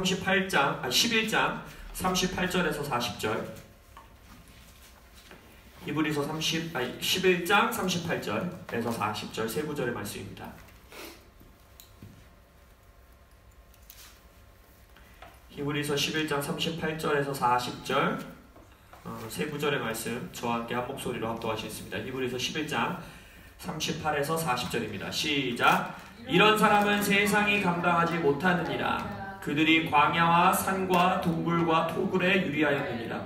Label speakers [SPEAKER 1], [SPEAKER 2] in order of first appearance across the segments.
[SPEAKER 1] 11장 38절에서 40절. 히브리서 11장 38절에서 40절 세 구절의 말씀입니다. 히브리서 11장 38절에서 40절 세 구절의 말씀 저와 함께 한 목소리로 합독하시겠습니다. 히브리서 11장 38에서 40절입니다. 시작. 이런 사람은 세상이 감당하지 못하느니라. 그들이 광야와 산과 동굴과 토굴에 유리하였느니라.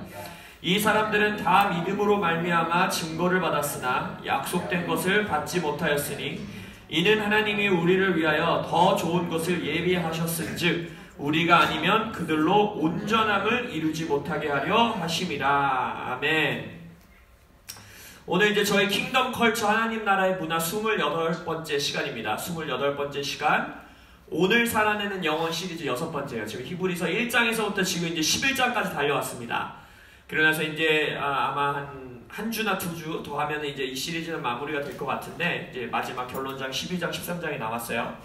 [SPEAKER 1] 이 사람들은 다 믿음으로 말미암아 증거를 받았으나 약속된 것을 받지 못하였으니 이는 하나님이 우리를 위하여 더 좋은 것을 예비하셨은즉 우리가 아니면 그들로 온전함을 이루지 못하게 하려 하심이라. 아멘. 오늘 이제 저희 킹덤 컬처 하나님 나라의 문화 28번째 시간입니다. 28번째 시간. 오늘 살아내는 영혼 시리즈 6번째예요. 지금 히브리서 1장에서부터 지금 이제 11장까지 달려왔습니다. 그러면서 이제 아마 한 주나 2주 더 하면 이제 이 시리즈는 마무리가 될 것 같은데 이제 마지막 결론장 12장 13장이 남았어요.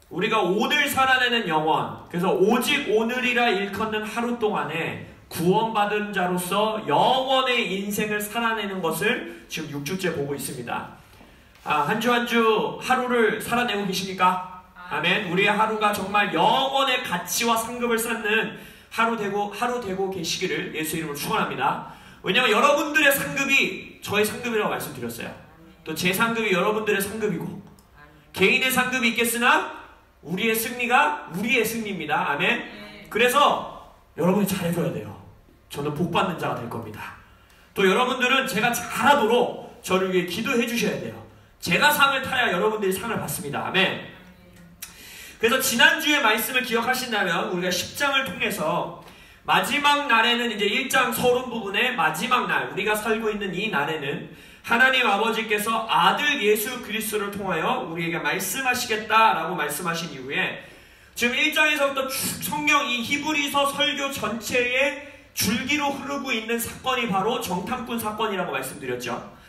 [SPEAKER 1] 우리가 오늘 살아내는 영혼, 그래서 오직 오늘이라 일컫는 하루 동안에 구원받은 자로서 영원의 인생을 살아내는 것을 지금 6주째 보고 있습니다. 한 주 한 주 하루를 살아내고 계십니까? 아멘. 우리의 하루가 정말 영원의 가치와 상급을 쌓는 하루 되고 계시기를 예수 이름으로 축원합니다. 왜냐하면 여러분들의 상급이 저의 상급이라고 말씀드렸어요. 또 제 상급이 여러분들의 상급이고 개인의 상급이 있겠으나 우리의 승리가 우리의 승리입니다. 아멘. 그래서 여러분이 잘해줘야 돼요. 저는 복받는 자가 될 겁니다. 또 여러분들은 제가 잘하도록 저를 위해 기도해 주셔야 돼요. 제가 상을 타야 여러분들이 상을 받습니다. 아멘. 그래서 지난주의 말씀을 기억하신다면 우리가 10장을 통해서 마지막 날에는 이제 1장 서론 부분의 마지막 날, 우리가 살고 있는 이 날에는 하나님 아버지께서 아들 예수 그리스도를 통하여 우리에게 말씀하시겠다라고 말씀하신 이후에 지금 1장에서부터 성경 이 히브리서 설교 전체에 줄기로 흐르고 있는 사건이 바로 정탐꾼 사건이라고 말씀드렸죠.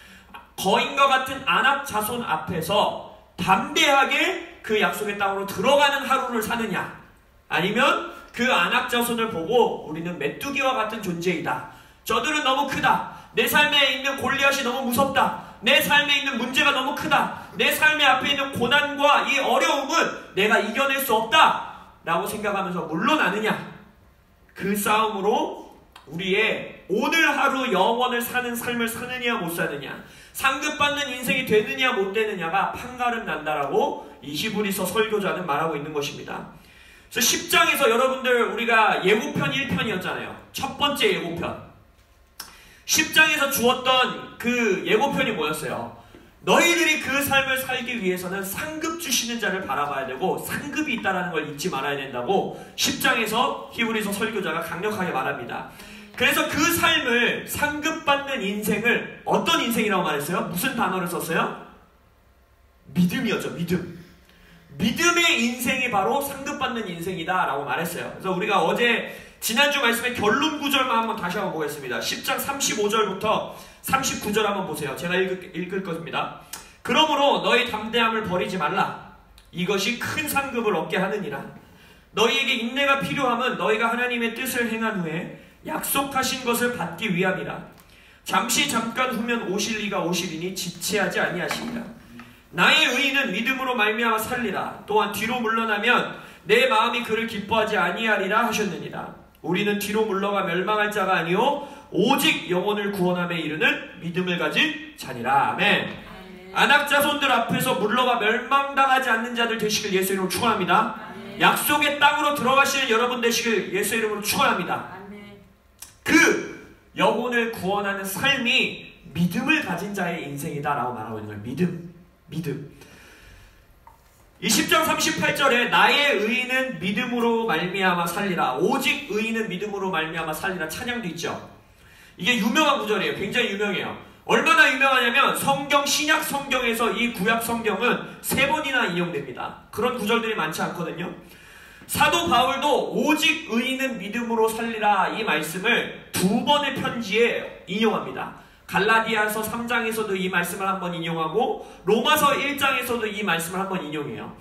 [SPEAKER 1] 거인과 같은 아낙 자손 앞에서 담대하게 그 약속의 땅으로 들어가는 하루를 사느냐, 아니면 그 아낙 자손을 보고 우리는 메뚜기와 같은 존재이다, 저들은 너무 크다, 내 삶에 있는 골리앗이 너무 무섭다, 내 삶에 있는 문제가 너무 크다, 내 삶의 앞에 있는 고난과 이 어려움은 내가 이겨낼 수 없다 라고 생각하면서 물러나느냐, 그 싸움으로 우리의 오늘 하루 영원을 사는 삶을 사느냐 못 사느냐, 상급받는 인생이 되느냐 못 되느냐가 판가름 난다라고 이 히브리서 설교자는 말하고 있는 것입니다. 그래서 10장에서 여러분들 우리가 예고편 1편이었잖아요. 첫 번째 예고편. 10장에서 주었던 그 예고편이 뭐였어요? 너희들이 그 삶을 살기 위해서는 상급 주시는 자를 바라봐야 되고 상급이 있다는 걸 잊지 말아야 된다고 10장에서 히브리서 설교자가 강력하게 말합니다. 그래서 그 삶을 상급받는 인생을 어떤 인생이라고 말했어요? 무슨 단어를 썼어요? 믿음이었죠. 믿음. 믿음의 인생이 바로 상급받는 인생이다 라고 말했어요. 그래서 우리가 어제 지난주 말씀의 결론 구절만 한번 다시 한번 보겠습니다. 10장 35절부터 39절 한번 보세요. 제가 읽을 것입니다. 그러므로 너희 담대함을 버리지 말라. 이것이 큰 상급을 얻게 하느니라. 너희에게 인내가 필요함은 너희가 하나님의 뜻을 행한 후에 약속하신 것을 받기 위함이라. 잠깐 후면 오실 이가 오시리니 지체하지 아니하시리라. 나의 의인은 믿음으로 말미암아 살리라. 또한 뒤로 물러나면 내 마음이 그를 기뻐하지 아니하리라 하셨느니라. 우리는 뒤로 물러가 멸망할 자가 아니요 오직 영혼을 구원함에 이르는 믿음을 가진 자니라. 아멘. 아낙 자손들 앞에서 물러가 멸망당하지 않는 자들 되시길 예수 이름으로 축원합니다. 약속의 땅으로 들어가시는 여러분 되시길 예수 이름으로 축원합니다. 그 영혼을 구원하는 삶이 믿음을 가진 자의 인생이다라고 말하고 있는 거예요. 믿음. 이 10장 38절에 나의 의인은 믿음으로 말미암아 살리라. 오직 의인은 믿음으로 말미암아 살리라 찬양도 있죠. 이게 유명한 구절이에요. 굉장히 유명해요. 얼마나 유명하냐면 성경 신약 성경에서 이 구약 성경은 3번이나 인용됩니다. 그런 구절들이 많지 않거든요. 사도 바울도 오직 의인은 믿음으로 살리라 이 말씀을 2번의 편지에 인용합니다. 갈라디아서 3장에서도 이 말씀을 한번 인용하고 로마서 1장에서도 이 말씀을 한번 인용해요.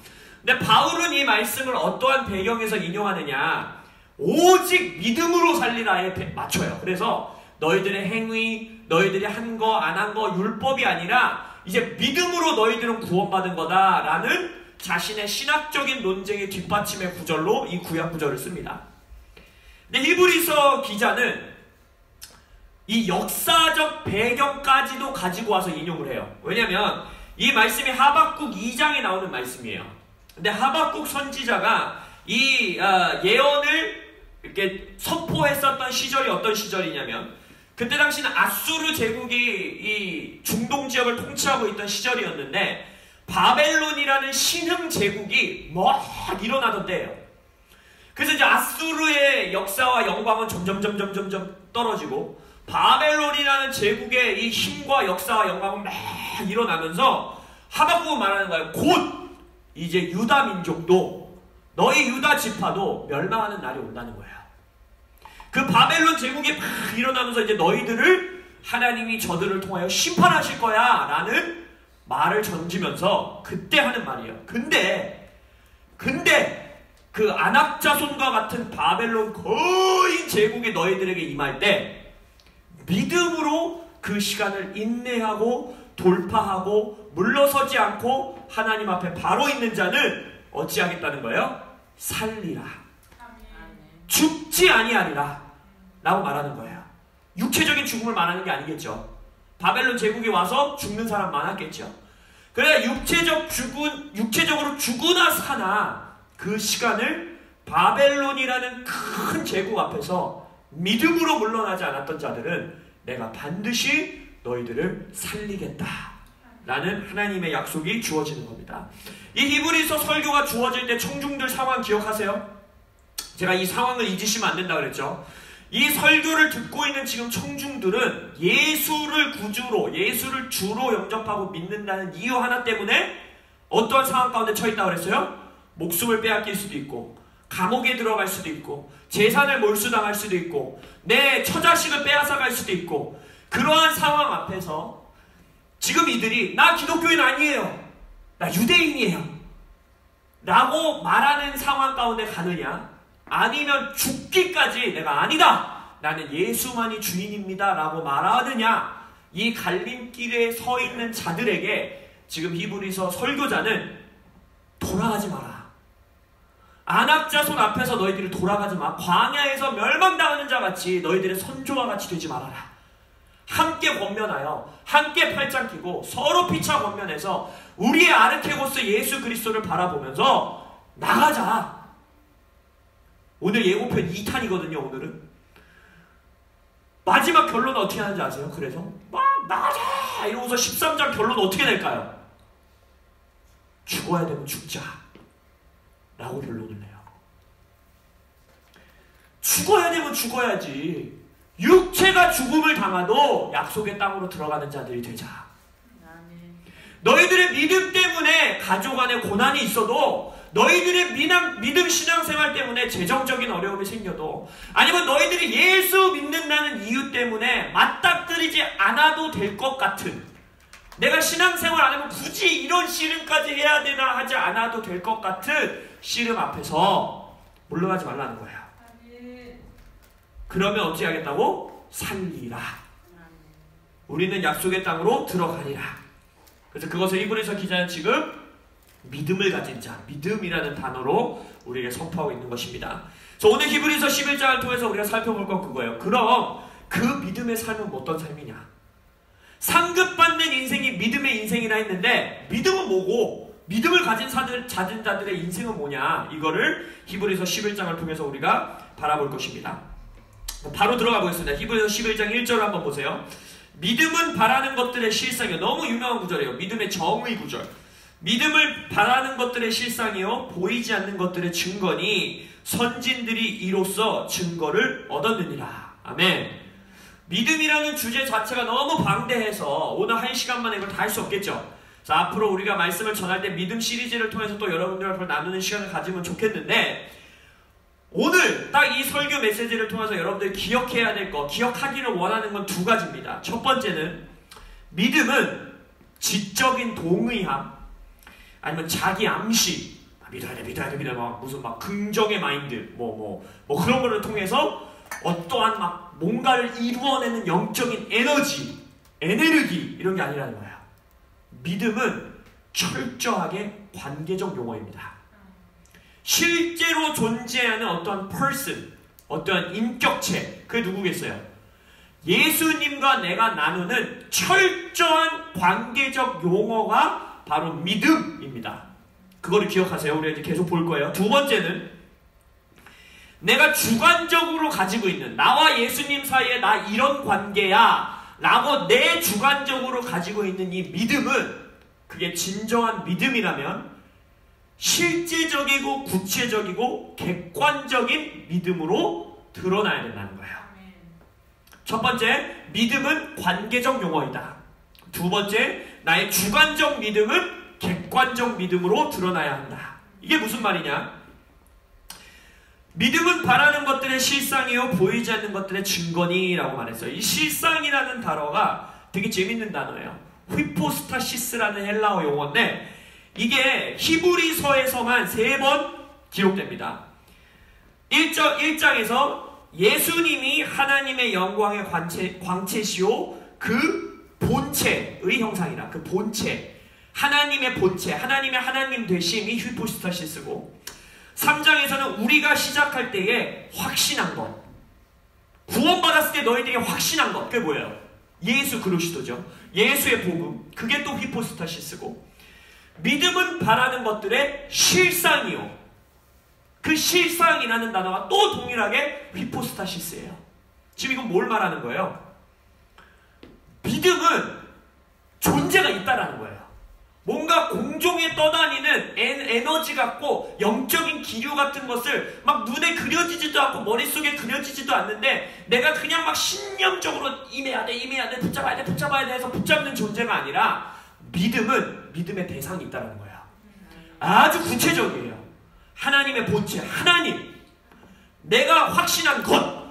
[SPEAKER 1] 근데 바울은 이 말씀을 어떠한 배경에서 인용하느냐? 오직 믿음으로 살리라에 맞춰요. 그래서 너희들의 행위, 너희들이 한 거, 안 한 거, 율법이 아니라 이제 믿음으로 너희들은 구원받은 거다라는 자신의 신학적인 논쟁의 뒷받침의 구절로 이 구약 구절을 씁니다. 근데 히브리서 기자는 이 역사적 배경까지도 가지고 와서 인용을 해요. 왜냐하면 이 말씀이 하박국 2장에 나오는 말씀이에요. 근데 하박국 선지자가 이 예언을 이렇게 선포했었던 시절이 어떤 시절이냐면 그때 당시는 아수르 제국이 이 중동 지역을 통치하고 있던 시절이었는데 바벨론이라는 신흥 제국이 막 일어나던 때예요. 그래서 이제 아수르의 역사와 영광은 점점 떨어지고 바벨론이라는 제국의 이 힘과 역사와 영광은 막 일어나면서 하박국은 말하는 거예요. 곧 이제 유다 민족도 너희 유다 지파도 멸망하는 날이 온다는 거예요. 그 바벨론 제국이 막 일어나면서 이제 너희들을 하나님이 저들을 통하여 심판하실 거야 라는 말을 던지면서 그때 하는 말이에요. 근데 그 안악자손과 같은 바벨론 거인 제국이 너희들에게 임할 때 믿음으로 그 시간을 인내하고 돌파하고 물러서지 않고 하나님 앞에 바로 있는 자는 어찌하겠다는 거예요? 살리라. 죽지 아니하리라 라고 말하는 거예요. 육체적인 죽음을 말하는 게 아니겠죠. 바벨론 제국이 와서 죽는 사람 많았겠죠. 그래야 육체적으로 죽으나 사나 그 시간을 바벨론이라는 큰 제국 앞에서 믿음으로 물러나지 않았던 자들은 내가 반드시 너희들을 살리겠다 라는 하나님의 약속이 주어지는 겁니다. 이 히브리서 설교가 주어질 때 청중들 상황 기억하세요? 제가 이 상황을 잊으시면 안 된다 그랬죠. 이 설교를 듣고 있는 지금 청중들은 예수를 구주로, 예수를 주로 영접하고 믿는다는 이유 하나 때문에 어떠한 상황 가운데 처했다고 그랬어요? 목숨을 빼앗길 수도 있고 감옥에 들어갈 수도 있고 재산을 몰수당할 수도 있고 내 처자식을 빼앗아갈 수도 있고 그러한 상황 앞에서 지금 이들이 나 기독교인 아니에요, 나 유대인이에요 라고 말하는 상황 가운데 가느냐, 아니면 죽기까지 내가 아니다, 나는 예수만이 주인입니다 라고 말하느냐, 이 갈림길에 서 있는 자들에게 지금 히브리서 설교자는 돌아가지 마라, 안악자손 앞에서 너희들이 돌아가지 마, 광야에서 멸망당하는 자같이 너희들의 선조와 같이 되지 말아라, 함께 권면하여 함께 팔짱 끼고 서로 피차 권면해서 우리의 아르케고스 예수 그리스도를 바라보면서 나가자. 오늘 예고편 2탄이거든요. 오늘은 마지막 결론은 어떻게 하는지 아세요? 그래서 막 나가자 이러고서 13장 결론은 어떻게 낼까요? 죽어야 되면 죽자 라고 결론을 내요. 죽어야 되면 죽어야지. 육체가 죽음을 당하도 약속의 땅으로 들어가는 자들이 되자. 너희들의 믿음 때문에 가족 안에 고난이 있어도, 너희들의 믿음 신앙생활 때문에 재정적인 어려움이 생겨도, 아니면 너희들이 예수 믿는다는 이유 때문에 맞닥뜨리지 않아도 될 것 같은, 내가 신앙생활 안 하면 굳이 이런 씨름까지 해야 되나 하지 않아도 될 것 같은 씨름 앞에서 물러나지 말라는 거예요. 그러면 어찌 하겠다고? 살리라. 우리는 약속의 땅으로 들어가리라. 그래서 그것을 히브리서 기자는 지금 믿음을 가진 자, 믿음이라는 단어로 우리에게 선포하고 있는 것입니다. 그래서 오늘 히브리서 11장을 통해서 우리가 살펴볼 건 그거예요. 그럼 그 믿음의 삶은 어떤 삶이냐? 상급받는 인생이 믿음의 인생이라 했는데 믿음은 뭐고 믿음을 가진 자들의 인생은 뭐냐? 이거를 히브리서 11장을 통해서 우리가 바라볼 것입니다. 바로 들어가 보겠습니다. 히브리서 11장 1절을 한번 보세요. 믿음은 바라는 것들의 실상이요. 너무 유명한 구절이에요. 믿음의 정의 구절. 믿음을 바라는 것들의 실상이요, 보이지 않는 것들의 증거니 선진들이 이로써 증거를 얻었느니라. 아멘. 믿음이라는 주제 자체가 너무 방대해서 오늘 1시간만에 이걸 다 할 수 없겠죠. 자, 앞으로 우리가 말씀을 전할 때 믿음 시리즈를 통해서 또 여러분들과 나누는 시간을 가지면 좋겠는데, 오늘 딱 이 설교 메시지를 통해서 여러분들이 기억해야 될 거, 기억하기를 원하는 건 두 가지입니다. 첫 번째는 믿음은 지적인 동의함, 아니면 자기 암시, 믿어야 돼, 무슨 막 긍정의 마인드, 뭐 그런 거를 통해서 어떠한 막 뭔가를 이루어내는 영적인 에너지, 이런 게 아니라는 거예요. 믿음은 철저하게 관계적 용어입니다. 실제로 존재하는 어떠한 person, 어떠한 인격체, 그게 누구겠어요? 예수님과 내가 나누는 철저한 관계적 용어가 바로 믿음입니다. 그거를 기억하세요. 우리가 이제 계속 볼 거예요. 두 번째는 내가 주관적으로 가지고 있는, 나와 예수님 사이에 나 이런 관계야 라고 내 주관적으로 가지고 있는 이 믿음은, 그게 진정한 믿음이라면 실제적이고 구체적이고 객관적인 믿음으로 드러나야 된다는 거예요. 첫 번째, 믿음은 관계적 용어이다. 두 번째, 나의 주관적 믿음은 객관적 믿음으로 드러나야 한다. 이게 무슨 말이냐? 믿음은 바라는 것들의 실상이요 보이지 않는 것들의 증거니라고 말했어요. 이 실상이라는 단어가 되게 재밌는 단어예요. 휘포스타시스라는 헬라어 용어인데 이게 히브리서에서만 3번 기록됩니다. 1장에서 예수님이 하나님의 영광의 광채시오 그 본체의 형상이라, 그 본체, 하나님의 본체, 하나님의 하나님 되심이 휘포스타시스고, 3장에서는 우리가 시작할 때에 확신한 것, 구원받았을 때 너희들이 확신한 것, 그게 뭐예요? 예수 그리스도죠. 예수의 복음, 그게 또 휘포스타시스고, 믿음은 바라는 것들의 실상이요, 그 실상이라는 단어가 또 동일하게 휘포스타시스예요. 지금 이건 뭘 말하는 거예요? 믿음은 존재가 있다라는 거예요. 뭔가 공중에 떠다니는 에너지 같고 영적인 기류 같은 것을 막 눈에 그려지지도 않고 머릿속에 그려지지도 않는데 내가 그냥 막 신념적으로 임해야 돼, 붙잡아야 돼 해서 붙잡는 존재가 아니라, 믿음은 믿음의 대상이 있다는 거예요. 아주 구체적이에요. 하나님의 본체, 하나님, 내가 확신한 것,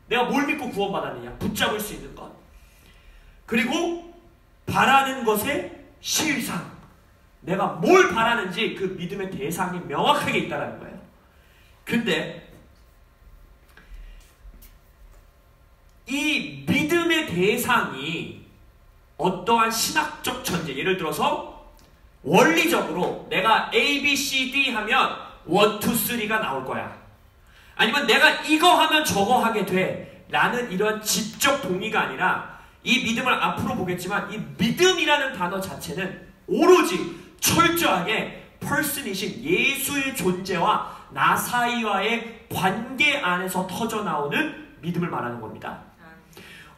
[SPEAKER 1] 내가 뭘 믿고 구원받았느냐, 붙잡을 수 있는 것, 그리고 바라는 것의 실상, 내가 뭘 바라는지 그 믿음의 대상이 명확하게 있다는 거예요. 근데 이 믿음의 대상이 어떠한 신학적 전제, 예를 들어서 원리적으로 내가 A, B, C, D 하면 1, 2, 3가 나올 거야, 아니면 내가 이거 하면 저거 하게 돼 라는 이런 지적 동의가 아니라, 이 믿음을 앞으로 보겠지만 이 믿음이라는 단어 자체는 오로지 철저하게 person이신 예수의 존재와 나 사이와의 관계 안에서 터져나오는 믿음을 말하는 겁니다.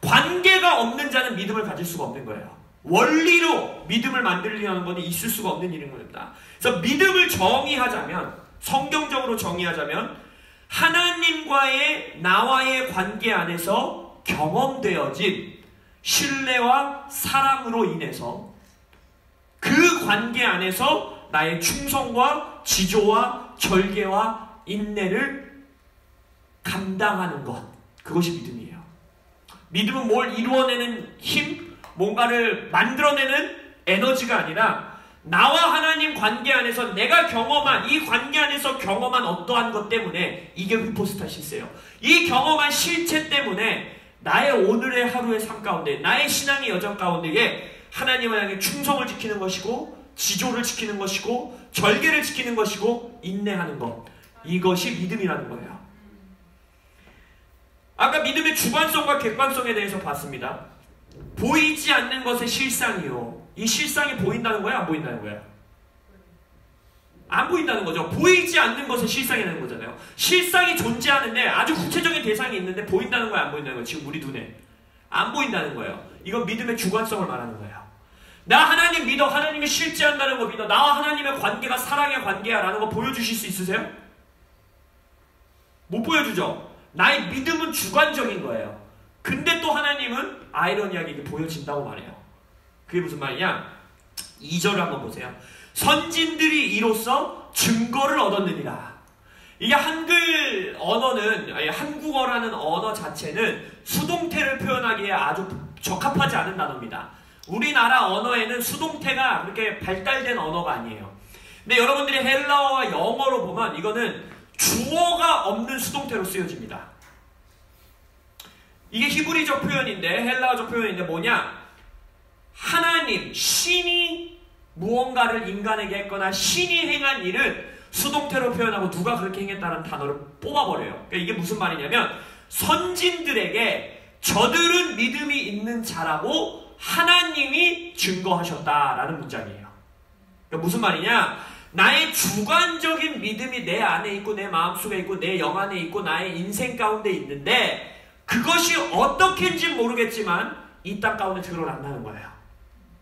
[SPEAKER 1] 관계가 없는 자는 믿음을 가질 수가 없는 거예요. 원리로 믿음을 만들려는 것은 있을 수가 없는 일인 겁니다. 그래서 믿음을 정의하자면, 성경적으로 정의하자면, 하나님과의 나와의 관계 안에서 경험되어진 신뢰와 사랑으로 인해서 그 관계 안에서 나의 충성과 지조와 절개와 인내를 감당하는 것, 그것이 믿음이에요. 믿음은 뭘 이루어내는 힘, 뭔가를 만들어내는 에너지가 아니라 나와 하나님 관계 안에서 내가 경험한, 이 관계 안에서 경험한 어떠한 것 때문에, 이게 휘포스타시스예요. 이 경험한 실체 때문에 나의 오늘의 하루의 삶 가운데, 나의 신앙의 여정 가운데에 하나님을 향해 충성을 지키는 것이고, 지조를 지키는 것이고, 절개를 지키는 것이고, 인내하는 것, 이것이 믿음이라는 거예요. 아까 믿음의 주관성과 객관성에 대해서 봤습니다. 보이지 않는 것의 실상이요, 이 실상이 보인다는 거예요, 안 보인다는 거예요? 안 보인다는 거죠. 보이지 않는 것의 실상이라는 거잖아요. 실상이 존재하는데 아주 구체적인 대상이 있는데 보인다는 거야, 안 보인다는 거예요? 지금 우리 눈에 안 보인다는 거예요. 이건 믿음의 주관성을 말하는 거예요. 나 하나님 믿어, 하나님이 실제한다는 거 믿어, 나와 하나님의 관계가 사랑의 관계야 라는 거 보여주실 수 있으세요? 못 보여주죠. 나의 믿음은 주관적인 거예요. 근데 또 하나님은 아이러니하게 이게 보여진다고 말해요. 그게 무슨 말이냐? 2절을 한번 보세요. 선진들이 이로써 증거를 얻었느니라. 이게 한글 언어는, 한국어라는 언어 자체는 수동태를 표현하기에 아주 적합하지 않은 단어입니다. 우리나라 언어에는 수동태가 그렇게 발달된 언어가 아니에요. 근데 여러분들이 헬라어와 영어로 보면 이거는 주어가 없는 수동태로 쓰여집니다. 이게 히브리적 표현인데, 헬라어적 표현인데 뭐냐? 하나님, 신이 무언가를 인간에게 했거나 신이 행한 일은 수동태로 표현하고 누가 그렇게 행했다는 단어를 뽑아버려요. 그러니까 이게 무슨 말이냐면 선진들에게 저들은 믿음이 있는 자라고 하나님이 증거하셨다라는 문장이에요. 그러니까 무슨 말이냐? 나의 주관적인 믿음이 내 안에 있고 내 마음속에 있고 내 영 안에 있고 나의 인생 가운데 있는데 그것이 어떻게인지 모르겠지만 이 땅 가운데 드러난다는 거예요.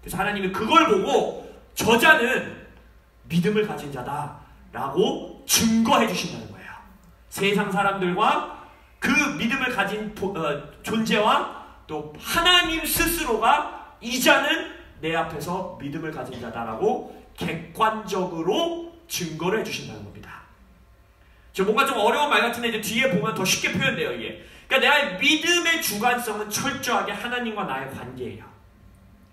[SPEAKER 1] 그래서 하나님이 그걸 보고 저자는 믿음을 가진 자다라고 증거해 주신다는 거예요. 세상 사람들과 그 믿음을 가진 존재와 또 하나님 스스로가 이 자는 내 앞에서 믿음을 가진 자다라고 객관적으로 증거를 해주신다는 겁니다. 저 뭔가 좀 어려운 말 같은데 이제 뒤에 보면 더 쉽게 표현돼요, 이게. 그러니까 나의 믿음의 주관성은 철저하게 하나님과 나의 관계예요.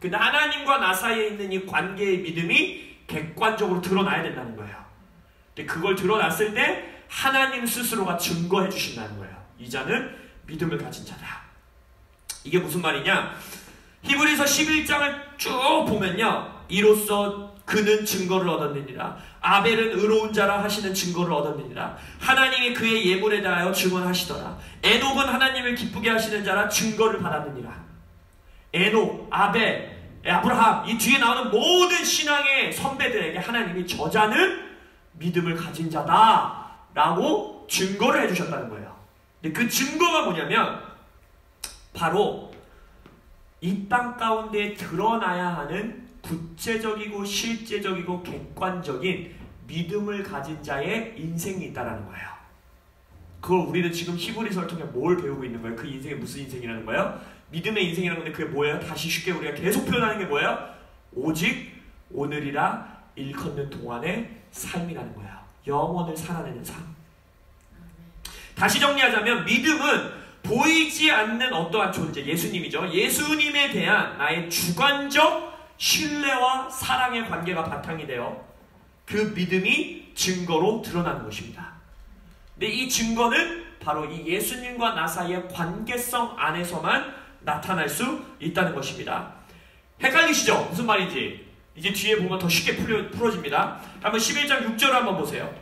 [SPEAKER 1] 그 하나님과 나 사이에 있는 이 관계의 믿음이 객관적으로 드러나야 된다는 거예요. 근데 그걸 드러났을 때 하나님 스스로가 증거해 주신다는 거예요. 이 자는 믿음을 가진 자다. 이게 무슨 말이냐? 히브리서 11장을 쭉 보면요. 이로써 그는 증거를 얻었느니라. 아벨은 의로운 자라 하시는 증거를 얻었느니라. 하나님이 그의 예물에 대하여 증언하시더라. 에녹은 하나님을 기쁘게 하시는 자라 증거를 받았느니라. 에녹, 아벨, 아브라함 이 뒤에 나오는 모든 신앙의 선배들에게 하나님이 저자는 믿음을 가진 자다 라고 증거를 해주셨다는 거예요. 근데 그 증거가 뭐냐면 바로 이 땅 가운데 드러나야 하는 구체적이고 실제적이고 객관적인 믿음을 가진 자의 인생이 있다는 거예요. 그걸 우리는 지금 히브리서를 통해 뭘 배우고 있는 거예요? 그 인생이 무슨 인생이라는 거예요? 믿음의 인생이라는 건데 그게 뭐예요? 다시 쉽게 우리가 계속 표현하는 게 뭐예요? 오직 오늘이라 일컫는 동안의 삶이라는 거예요. 영원을 살아내는 삶. 다시 정리하자면 믿음은 보이지 않는 어떠한 존재, 예수님이죠. 예수님에 대한 나의 주관적 신뢰와 사랑의 관계가 바탕이 되어 그 믿음이 증거로 드러나는 것입니다. 근데 이 증거는 바로 이 예수님과 나 사이의 관계성 안에서만 나타날 수 있다는 것입니다. 헷갈리시죠? 무슨 말인지 이제 뒤에 보면 더 쉽게 풀어집니다. 한번 11장 6절을 한번 보세요.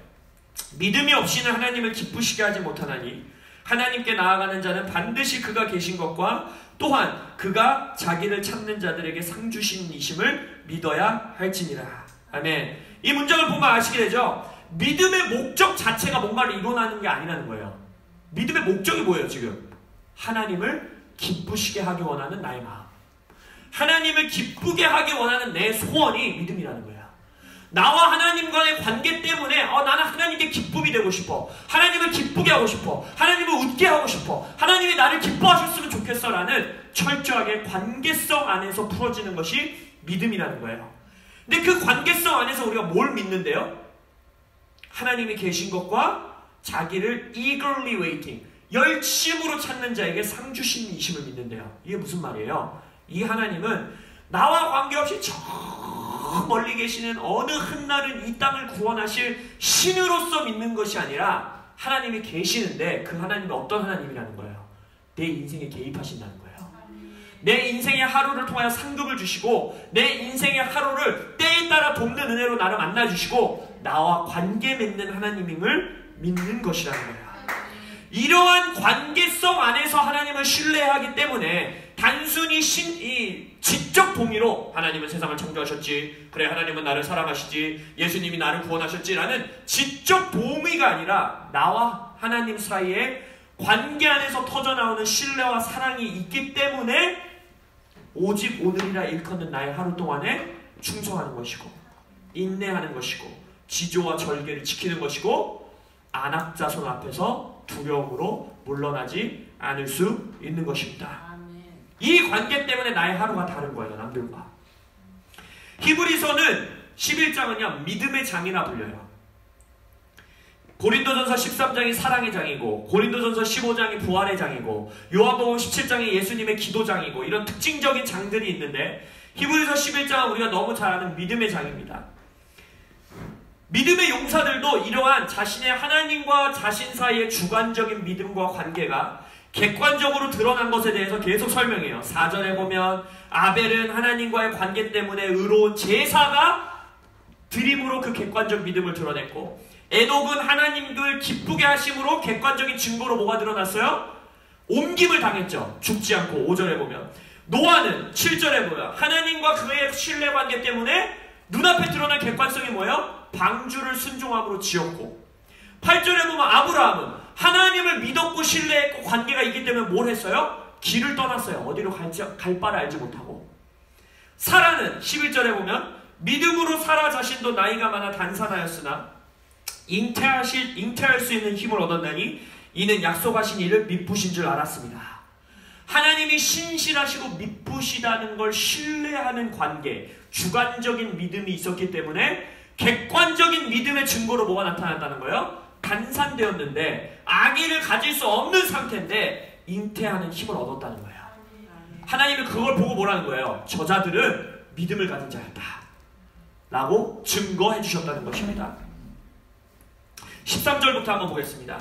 [SPEAKER 1] 믿음이 없이는 하나님을 기쁘시게 하지 못하나니 하나님께 나아가는 자는 반드시 그가 계신 것과 또한 그가 자기를 찾는 자들에게 상 주신 이심을 믿어야 할지니라. 아멘. 이 문장을 보면 아시게 되죠? 믿음의 목적 자체가 뭔가를 이뤄나는 게 아니라는 거예요. 믿음의 목적이 뭐예요 지금? 하나님을 기쁘시게 하기 원하는 나의 마음, 하나님을 기쁘게 하기 원하는 내 소원이 믿음이라는 거예요. 나와 하나님과의 관계 때문에 나는 하나님께 기쁨이 되고 싶어, 하나님을 기쁘게 하고 싶어, 하나님을 웃게 하고 싶어, 하나님이 나를 기뻐하셨으면 좋겠어 라는 철저하게 관계성 안에서 풀어지는 것이 믿음이라는 거예요. 근데 그 관계성 안에서 우리가 뭘 믿는데요? 하나님이 계신 것과 자기를 eagerly waiting, 열심으로 찾는 자에게 상 주신 이심을 믿는데요. 이게 무슨 말이에요? 이 하나님은 나와 관계없이 저 멀리 계시는 어느 한날은 이 땅을 구원하실 신으로서 믿는 것이 아니라 하나님이 계시는데 그 하나님이 어떤 하나님이라는 거예요? 내 인생에 개입하신다는 거예요. 내 인생의 하루를 통하여 상급을 주시고 내 인생의 하루를 때에 따라 돕는 은혜로 나를 만나주시고 나와 관계 맺는 하나님임을 믿는 것이라는 거예요. 이러한 관계성 안에서 하나님을 신뢰하기 때문에 단순히 지적 동의로 하나님은 세상을 창조하셨지, 그래 하나님은 나를 사랑하시지, 예수님이 나를 구원하셨지라는 지적 동의가 아니라 나와 하나님 사이에 관계 안에서 터져나오는 신뢰와 사랑이 있기 때문에 오직 오늘이라 일컫는 나의 하루 동안에 충성하는 것이고 인내하는 것이고 지조와 절개를 지키는 것이고 안악자손 앞에서 두려움으로 물러나지 않을 수 있는 것입니다. 이 관계 때문에 나의 하루가 다른 거예요, 남들과. 히브리서는 11장은요 믿음의 장이라 불려요. 고린도전서 13장이 사랑의 장이고 고린도전서 15장이 부활의 장이고 요한복음 17장이 예수님의 기도장이고 이런 특징적인 장들이 있는데 히브리서 11장은 우리가 너무 잘 아는 믿음의 장입니다. 믿음의 용사들도 이러한 자신의 하나님과 자신 사이의 주관적인 믿음과 관계가 객관적으로 드러난 것에 대해서 계속 설명해요. 4절에 보면 아벨은 하나님과의 관계 때문에 의로운 제사가 드림으로 그 객관적 믿음을 드러냈고, 에녹은 하나님을 기쁘게 하심으로 객관적인 증거로 뭐가 드러났어요? 옮김을 당했죠. 죽지 않고. 5절에 보면 노아는 7절에 보면 하나님과 그의 신뢰관계 때문에 눈앞에 드러난 객관성이 뭐예요? 방주를 순종함으로 지었고, 8절에 보면 아브라함은 하나님을 믿었고 신뢰했고 관계가 있기 때문에 뭘 했어요? 길을 떠났어요. 어디로 갈 바를 알지 못하고. 사라는 11절에 보면 믿음으로 사라 자신도 나이가 많아 단산하였으나 잉태할 수 있는 힘을 얻었나니 이는 약속하신 이를 미쁘신 줄 알았습니다. 하나님이 신실하시고 미쁘시다는 걸 신뢰하는 관계, 주관적인 믿음이 있었기 때문에 객관적인 믿음의 증거로 뭐가 나타났다는 거예요? 단산되었는데 아기를 가질 수 없는 상태인데 잉태하는 힘을 얻었다는 거예요. 하나님이 그걸 보고 뭐라는 거예요? 저자들은 믿음을 가진 자였다 라고 증거해 주셨다는 것입니다. 13절부터 한번 보겠습니다.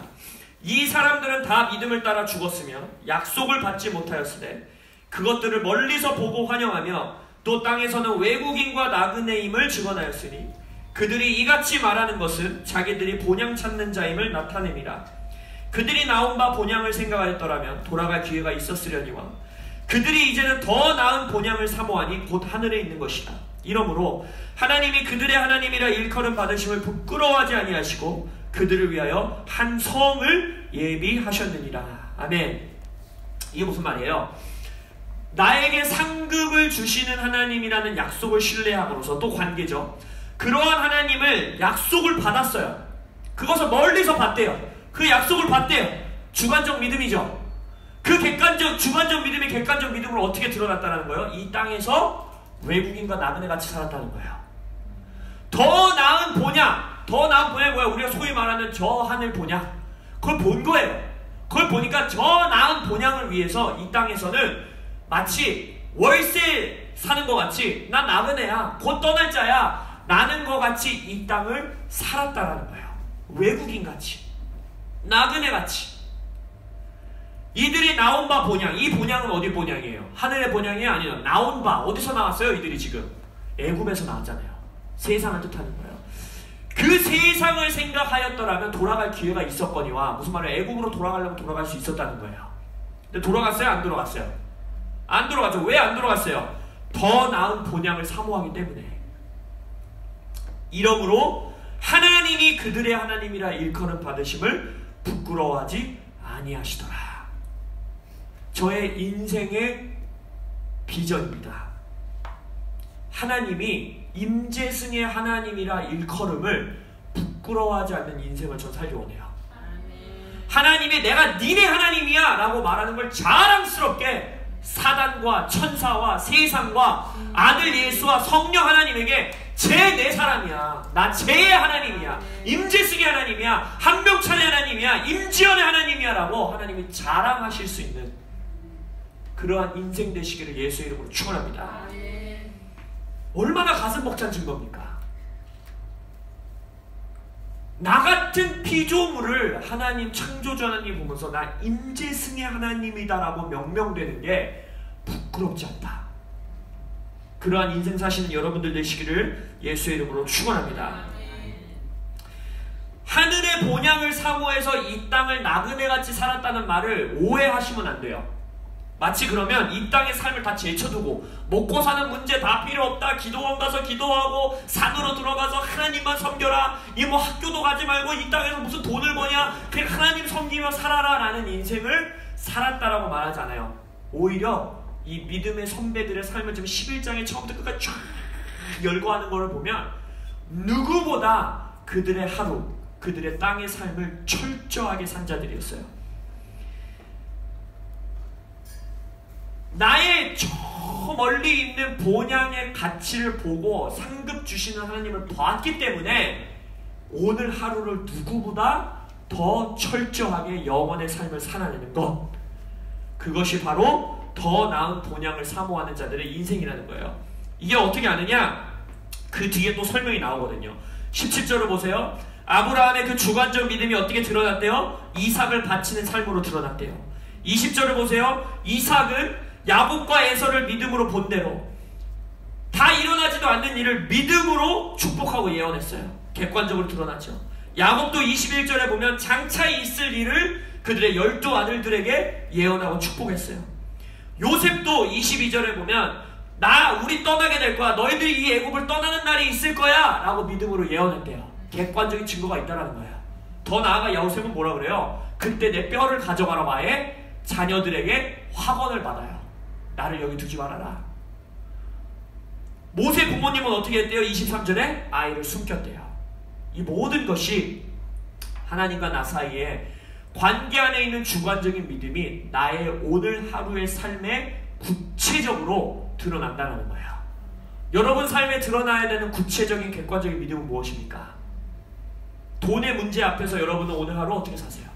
[SPEAKER 1] 이 사람들은 다 믿음을 따라 죽었으며 약속을 받지 못하였으되 그것들을 멀리서 보고 환영하며 또 땅에서는 외국인과 나그네임을 증언하였으니 그들이 이같이 말하는 것은 자기들이 본향 찾는 자임을 나타냅니다. 그들이 나온 바 본향을 생각하였더라면 돌아갈 기회가 있었으려니와 그들이 이제는 더 나은 본향을 사모하니 곧 하늘에 있는 것이다. 이러므로 하나님이 그들의 하나님이라 일컬음 받으심을 부끄러워하지 아니하시고 그들을 위하여 한 성을 예비하셨느니라. 아멘. 이게 무슨 말이에요? 나에게 상급을 주시는 하나님이라는 약속을 신뢰함으로써, 또 관계죠. 그러한 하나님을 약속을 받았어요. 그것을 멀리서 봤대요. 그 약속을 봤대요. 주관적 믿음이죠. 그 주관적 믿음이 객관적 믿음으로 어떻게 드러났다는 거예요? 이 땅에서 외국인과 나그네 같이 살았다는 거예요. 더 나은 본향, 더 나은 본향이 뭐야? 우리가 소위 말하는 저 하늘 본향. 그걸 본 거예요. 그걸 보니까 저 나은 본향을 위해서 이 땅에서는 마치 월세 사는 것 같이 난 나그네야, 곧 떠날 자야 라는 것 같이 이 땅을 살았다라는 거예요. 외국인같이, 나그네같이. 이들이 나온 바 본향, 이 본향은 어디 본향이에요? 하늘의 본향이 아니에요. 나온 바, 어디서 나왔어요? 이들이 지금 애굽에서 나왔잖아요. 세상을 뜻하는 거예요. 그 세상을 생각하였더라면 돌아갈 기회가 있었거니와, 무슨 말이에요? 애굽으로 돌아가려면 돌아갈 수 있었다는 거예요. 근데 돌아갔어요? 안 돌아갔어요? 안 돌아갔죠. 왜 안 돌아갔어요? 더 나은 본향을 사모하기 때문에. 이러므로 하나님이 그들의 하나님이라 일컬음 받으심을 부끄러워하지 아니하시더라. 저의 인생의 비전입니다. 하나님이 임재승의 하나님이라 일컬음을 부끄러워하지 않는 인생을 전 살기 원해요. 하나님이 내가 니네 하나님이야 라고 말하는 걸 자랑스럽게 사단과 천사와 세상과 아들 예수와 성령 하나님에게 내 사람이야, 나 제 하나님이야, 임재승의 하나님이야, 한명찬의 하나님이야, 임지연의 하나님이야 라고 하나님이 자랑하실 수 있는 그러한 인생 되시기를 예수의 이름으로 축원합니다. 얼마나 가슴 벅찬 증거입니까? 나 같은 피조물을 하나님, 창조주 하나님 보면서 나 임재승의 하나님이다 라고 명명되는 게 부끄럽지 않다. 그러한 인생 사시는 여러분들 되시기를 예수의 이름으로 축원합니다. 하늘의 본향을 사모해서 이 땅을 나그네같이 살았다는 말을 오해하시면 안 돼요. 마치 그러면 이 땅의 삶을 다 제쳐두고 먹고 사는 문제 다 필요 없다, 기도원 가서 기도하고 산으로 들어가서 하나님만 섬겨라, 이 뭐 학교도 가지 말고 이 땅에서 무슨 돈을 버냐, 그냥 하나님 섬기며 살아라 라는 인생을 살았다라고 말하지 않아요. 오히려 이 믿음의 선배들의 삶을 지금 11장에 처음부터 끝까지 쫙 열거하는 것을 보면 누구보다 그들의 하루, 그들의 땅의 삶을 철저하게 산 자들이었어요. 나의 저 멀리 있는 본향의 가치를 보고 상급 주시는 하나님을 봤기 때문에 오늘 하루를 누구보다 더 철저하게 영원의 삶을 살아내는 것, 그것이 바로 더 나은 본향을 사모하는 자들의 인생이라는 거예요. 이게 어떻게 아느냐? 그 뒤에 또 설명이 나오거든요. 17절을 보세요. 아브라함의 그 주관적 믿음이 어떻게 드러났대요? 이삭을 바치는 삶으로 드러났대요. 20절을 보세요. 이삭은 야곱과 에서를 믿음으로 본 대로 다 일어나지도 않는 일을 믿음으로 축복하고 예언했어요. 객관적으로 드러났죠. 야곱도 21절에 보면 장차 있을 일을 그들의 12 아들들에게 예언하고 축복했어요. 요셉도 22절에 보면 우리 떠나게 될 거야. 너희들이 이 애굽을 떠나는 날이 있을 거야 라고 믿음으로 예언했대요. 객관적인 증거가 있다는 거예요. 더 나아가 요셉은 뭐라 그래요? 그때 내 뼈를 가져가라 마에 자녀들에게 확언을 받아요. 나를 여기 두지 말아라. 모세 부모님은 어떻게 했대요? 23절에 아이를 숨겼대요. 이 모든 것이 하나님과 나 사이에 관계 안에 있는 주관적인 믿음이 나의 오늘 하루의 삶에 구체적으로 드러난다는 거예요. 여러분 삶에 드러나야 되는 구체적인 객관적인 믿음은 무엇입니까? 돈의 문제 앞에서 여러분은 오늘 하루 어떻게 사세요?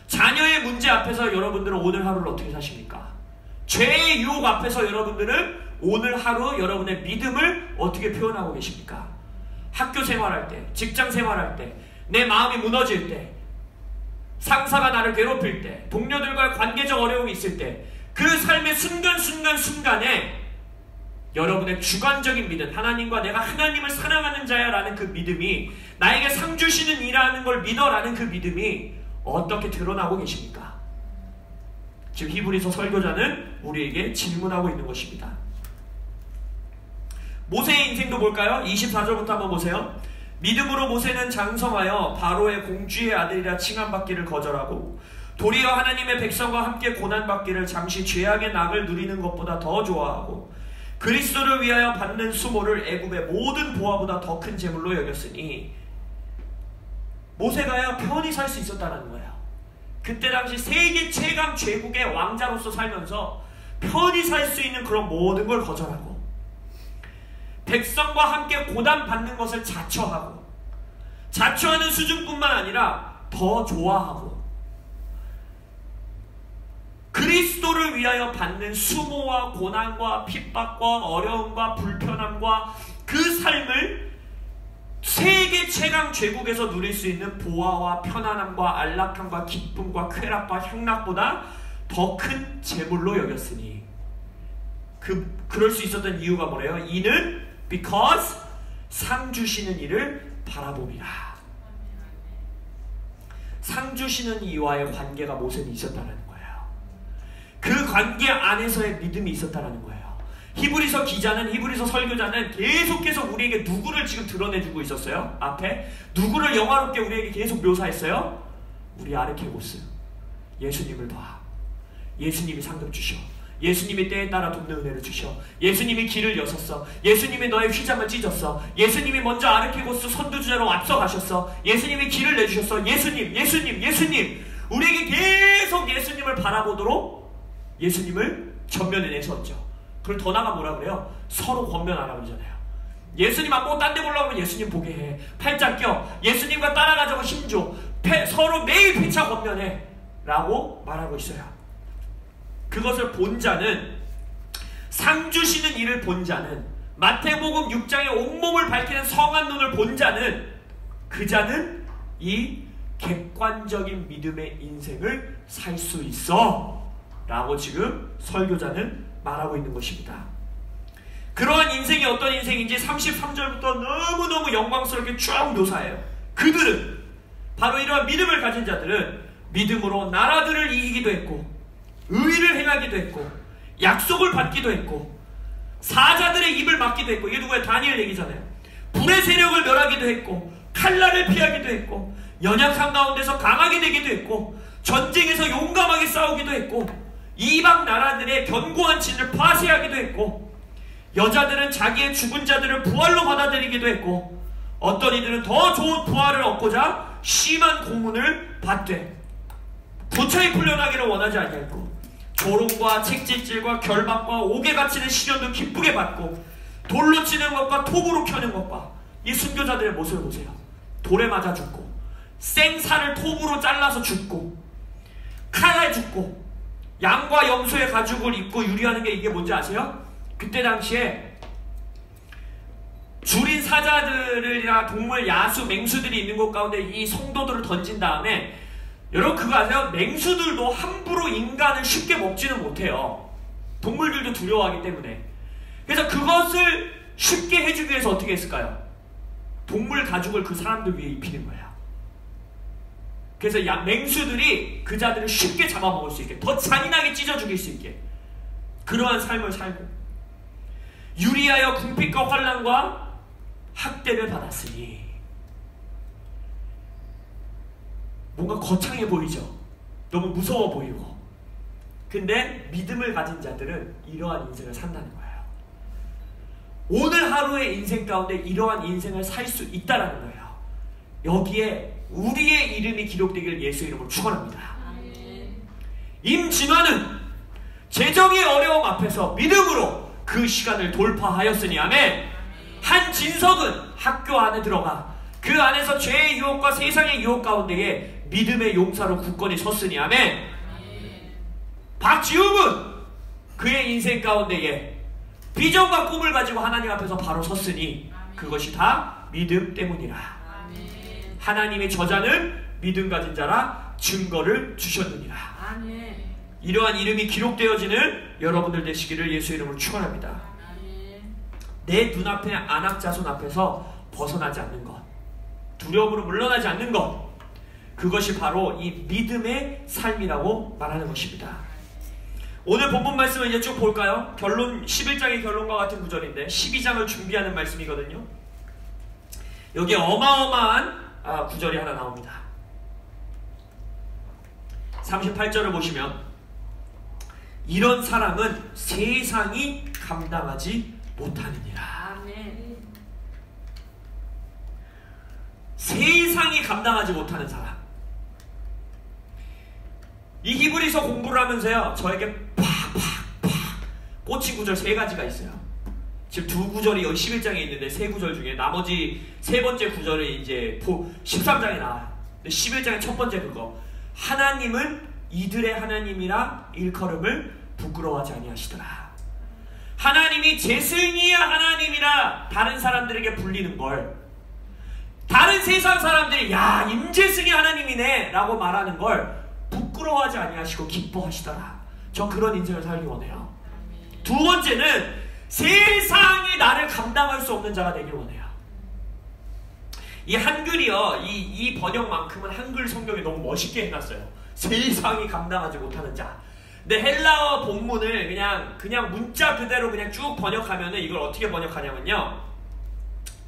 [SPEAKER 1] 자녀의 문제 앞에서 여러분들은 오늘 하루를 어떻게 사십니까? 죄의 유혹 앞에서 여러분들은 오늘 하루 여러분의 믿음을 어떻게 표현하고 계십니까? 학교 생활할 때, 직장 생활할 때, 내 마음이 무너질 때, 상사가 나를 괴롭힐 때, 동료들과의 관계적 어려움이 있을 때, 그 삶의 순간순간순간에 여러분의 주관적인 믿음, 하나님과 내가 하나님을 사랑하는 자야 라는 그 믿음이, 나에게 상 주시는 이라는 걸 믿어 라는 그 믿음이 어떻게 드러나고 계십니까? 지금 히브리서 설교자는 우리에게 질문하고 있는 것입니다. 모세의 인생도 볼까요? 24절부터 한번 보세요. 믿음으로 모세는 장성하여 바로의 공주의 아들이라 칭함받기를 거절하고 도리어 하나님의 백성과 함께 고난받기를 잠시 죄악의 낙을 누리는 것보다 더 좋아하고 그리스도를 위하여 받는 수모를 애굽의 모든 보화보다 더 큰 재물로 여겼으니, 모세가요 편히 살 수 있었다는 거예요. 그때 당시 세계 최강 제국의 왕자로서 살면서 편히 살 수 있는 그런 모든 걸 거절하고 백성과 함께 고난받는 것을 자처하고, 자처하는 수준뿐만 아니라 더 좋아하고, 그리스도를 위하여 받는 수모와 고난과 핍박과 어려움과 불편함과 그 삶을 세계 최강 제국에서 누릴 수 있는 보화와 편안함과 안락함과 기쁨과 쾌락과 향락보다 더 큰 재물로 여겼으니, 그럴 수 있었던 이유가 뭐래요? 이는 because 상 주시는 이를 바라봅니다. 상 주시는 이와의 관계가 모세는 있었다는 거예요. 그 관계 안에서의 믿음이 있었다는 거예요. 히브리서 기자는, 히브리서 설교자는 계속해서 우리에게 누구를 지금 드러내주고 있었어요? 앞에 누구를 영화롭게 우리에게 계속 묘사했어요? 우리 아르케고스, 예수님을 봐. 예수님이 상급 주셔. 예수님이 때에 따라 돕는 은혜를 주셔. 예수님이 길을 여셨어. 예수님이 너의 휘장을 찢었어. 예수님이 먼저 아르케고스 선두주자로 앞서가셨어. 예수님이 길을 내주셨어. 예수님, 예수님, 예수님. 우리에게 계속 예수님을 바라보도록 예수님을 전면에 내세웠죠. 그걸 더 나가 뭐라 그래요? 서로 권면하라고 그러잖아요. 예수님 안 보고 딴 데 보려고 하면 예수님 보게 해. 팔짱 껴. 예수님과 따라가자고 힘줘. 서로 매일 피차 권면해 라고 말하고 있어요. 그것을 본 자는, 상 주시는 일을 본 자는, 마태복음 6장의 온몸을 밝히는 성한 눈을 본 자는, 그 자는 이 객관적인 믿음의 인생을 살 수 있어 라고 지금 설교자는 말하고 있는 것입니다. 그러한 인생이 어떤 인생인지 33절부터 너무너무 영광스럽게 쭉 묘사해요. 그들은, 바로 이러한 믿음을 가진 자들은 믿음으로 나라들을 이기기도 했고, 의를 행하기도 했고, 약속을 받기도 했고, 사자들의 입을 막기도 했고, 이게 누구예요? 다니엘 얘기잖아요. 불의 세력을 멸하기도 했고, 칼날을 피하기도 했고, 연약한 가운데서 강하게 되기도 했고, 전쟁에서 용감하게 싸우기도 했고, 이방 나라들의 견고한 진을 파쇄하기도 했고, 여자들은 자기의 죽은 자들을 부활로 받아들이기도 했고, 어떤 이들은 더 좋은 부활을 얻고자 심한 고문을 받되 고차에 풀려나기를 원하지 아니했고, 조롱과 책짓질과 결박과 옥에 갇히는 시련도 기쁘게 받고, 돌로 치는 것과 톱으로 켜는 것과, 이 순교자들의 모습을 보세요. 돌에 맞아 죽고, 생살을 톱으로 잘라서 죽고, 칼에 죽고, 양과 염소의 가죽을 입고 유리하는 게 이게 뭔지 아세요? 그때 당시에 줄인 사자들이나 동물, 야수, 맹수들이 있는 곳 가운데 이 성도들을 던진 다음에, 여러분 그거 아세요? 맹수들도 함부로 인간을 쉽게 먹지는 못해요. 동물들도 두려워하기 때문에. 그래서 그것을 쉽게 해주기 위해서 어떻게 했을까요? 동물 가죽을 그 사람들 위에 입히는 거예요. 그래서 맹수들이 그 자들을 쉽게 잡아먹을 수 있게, 더 잔인하게 찢어 죽일 수 있게, 그러한 삶을 살고, 유리하여 궁핍과 환난과 학대를 받았으니. 뭔가 거창해 보이죠? 너무 무서워 보이고. 근데 믿음을 가진 자들은 이러한 인생을 산다는 거예요. 오늘 하루의 인생 가운데 이러한 인생을 살 수 있다는 거예요. 여기에 우리의 이름이 기록되기를 예수 이름으로 축원합니다. 임진화는 재정의 어려움 앞에서 믿음으로 그 시간을 돌파하였으니 아멘. 한진석은 학교 안에 들어가 그 안에서 죄의 유혹과 세상의 유혹 가운데에 믿음의 용사로 굳건히 섰으니 아멘. 박지웅은 그의 인생 가운데에 비전과 꿈을 가지고 하나님 앞에서 바로 섰으니 그것이 다 믿음 때문이라. 하나님의 저자는 믿음 가진 자라 증거를 주셨느니라. 이러한 이름이 기록되어지는 여러분들 되시기를 예수 이름으로 축원합니다. 내 눈앞에 안악자손 앞에서 벗어나지 않는 것, 두려움으로 물러나지 않는 것, 그것이 바로 이 믿음의 삶이라고 말하는 것입니다. 오늘 본문 말씀을 이제 쭉 볼까요? 결론, 11장의 결론과 같은 구절인데 12장을 준비하는 말씀이거든요. 여기에 어마어마한 구절이 하나 나옵니다. 38절을 보시면 이런 사람은 세상이 감당하지 못하느니라. 세상이 감당하지 못하는 사람. 이 히브리서 공부를 하면서요, 저에게 팍팍팍 꽂힌 구절 3가지가 있어요. 지금 2구절이 여기 11장에 있는데 3구절 중에 나머지 3번째 구절이 이제 13장에 나와요. 근데 11장의 첫 번째 그거, 하나님은 이들의 하나님이라 일컬음을 부끄러워하지 아니하시더라. 하나님이 제승이야 하나님이라 다른 사람들에게 불리는 걸, 다른 세상 사람들이 야 임재승이 하나님이네 라고 말하는 걸 부끄러워하지 아니하시고 기뻐하시더라. 전 그런 인생을 살기 원해요. 두 번째는 세상이 나를 감당할 수 없는 자가 되길 원해요. 이 한글이요, 이 번역만큼은 한글 성경이 너무 멋있게 해놨어요. 세상이 감당하지 못하는 자. 근데 헬라어 본문을 그냥 문자 그대로 그냥 쭉 번역하면은 이걸 어떻게 번역하냐면요,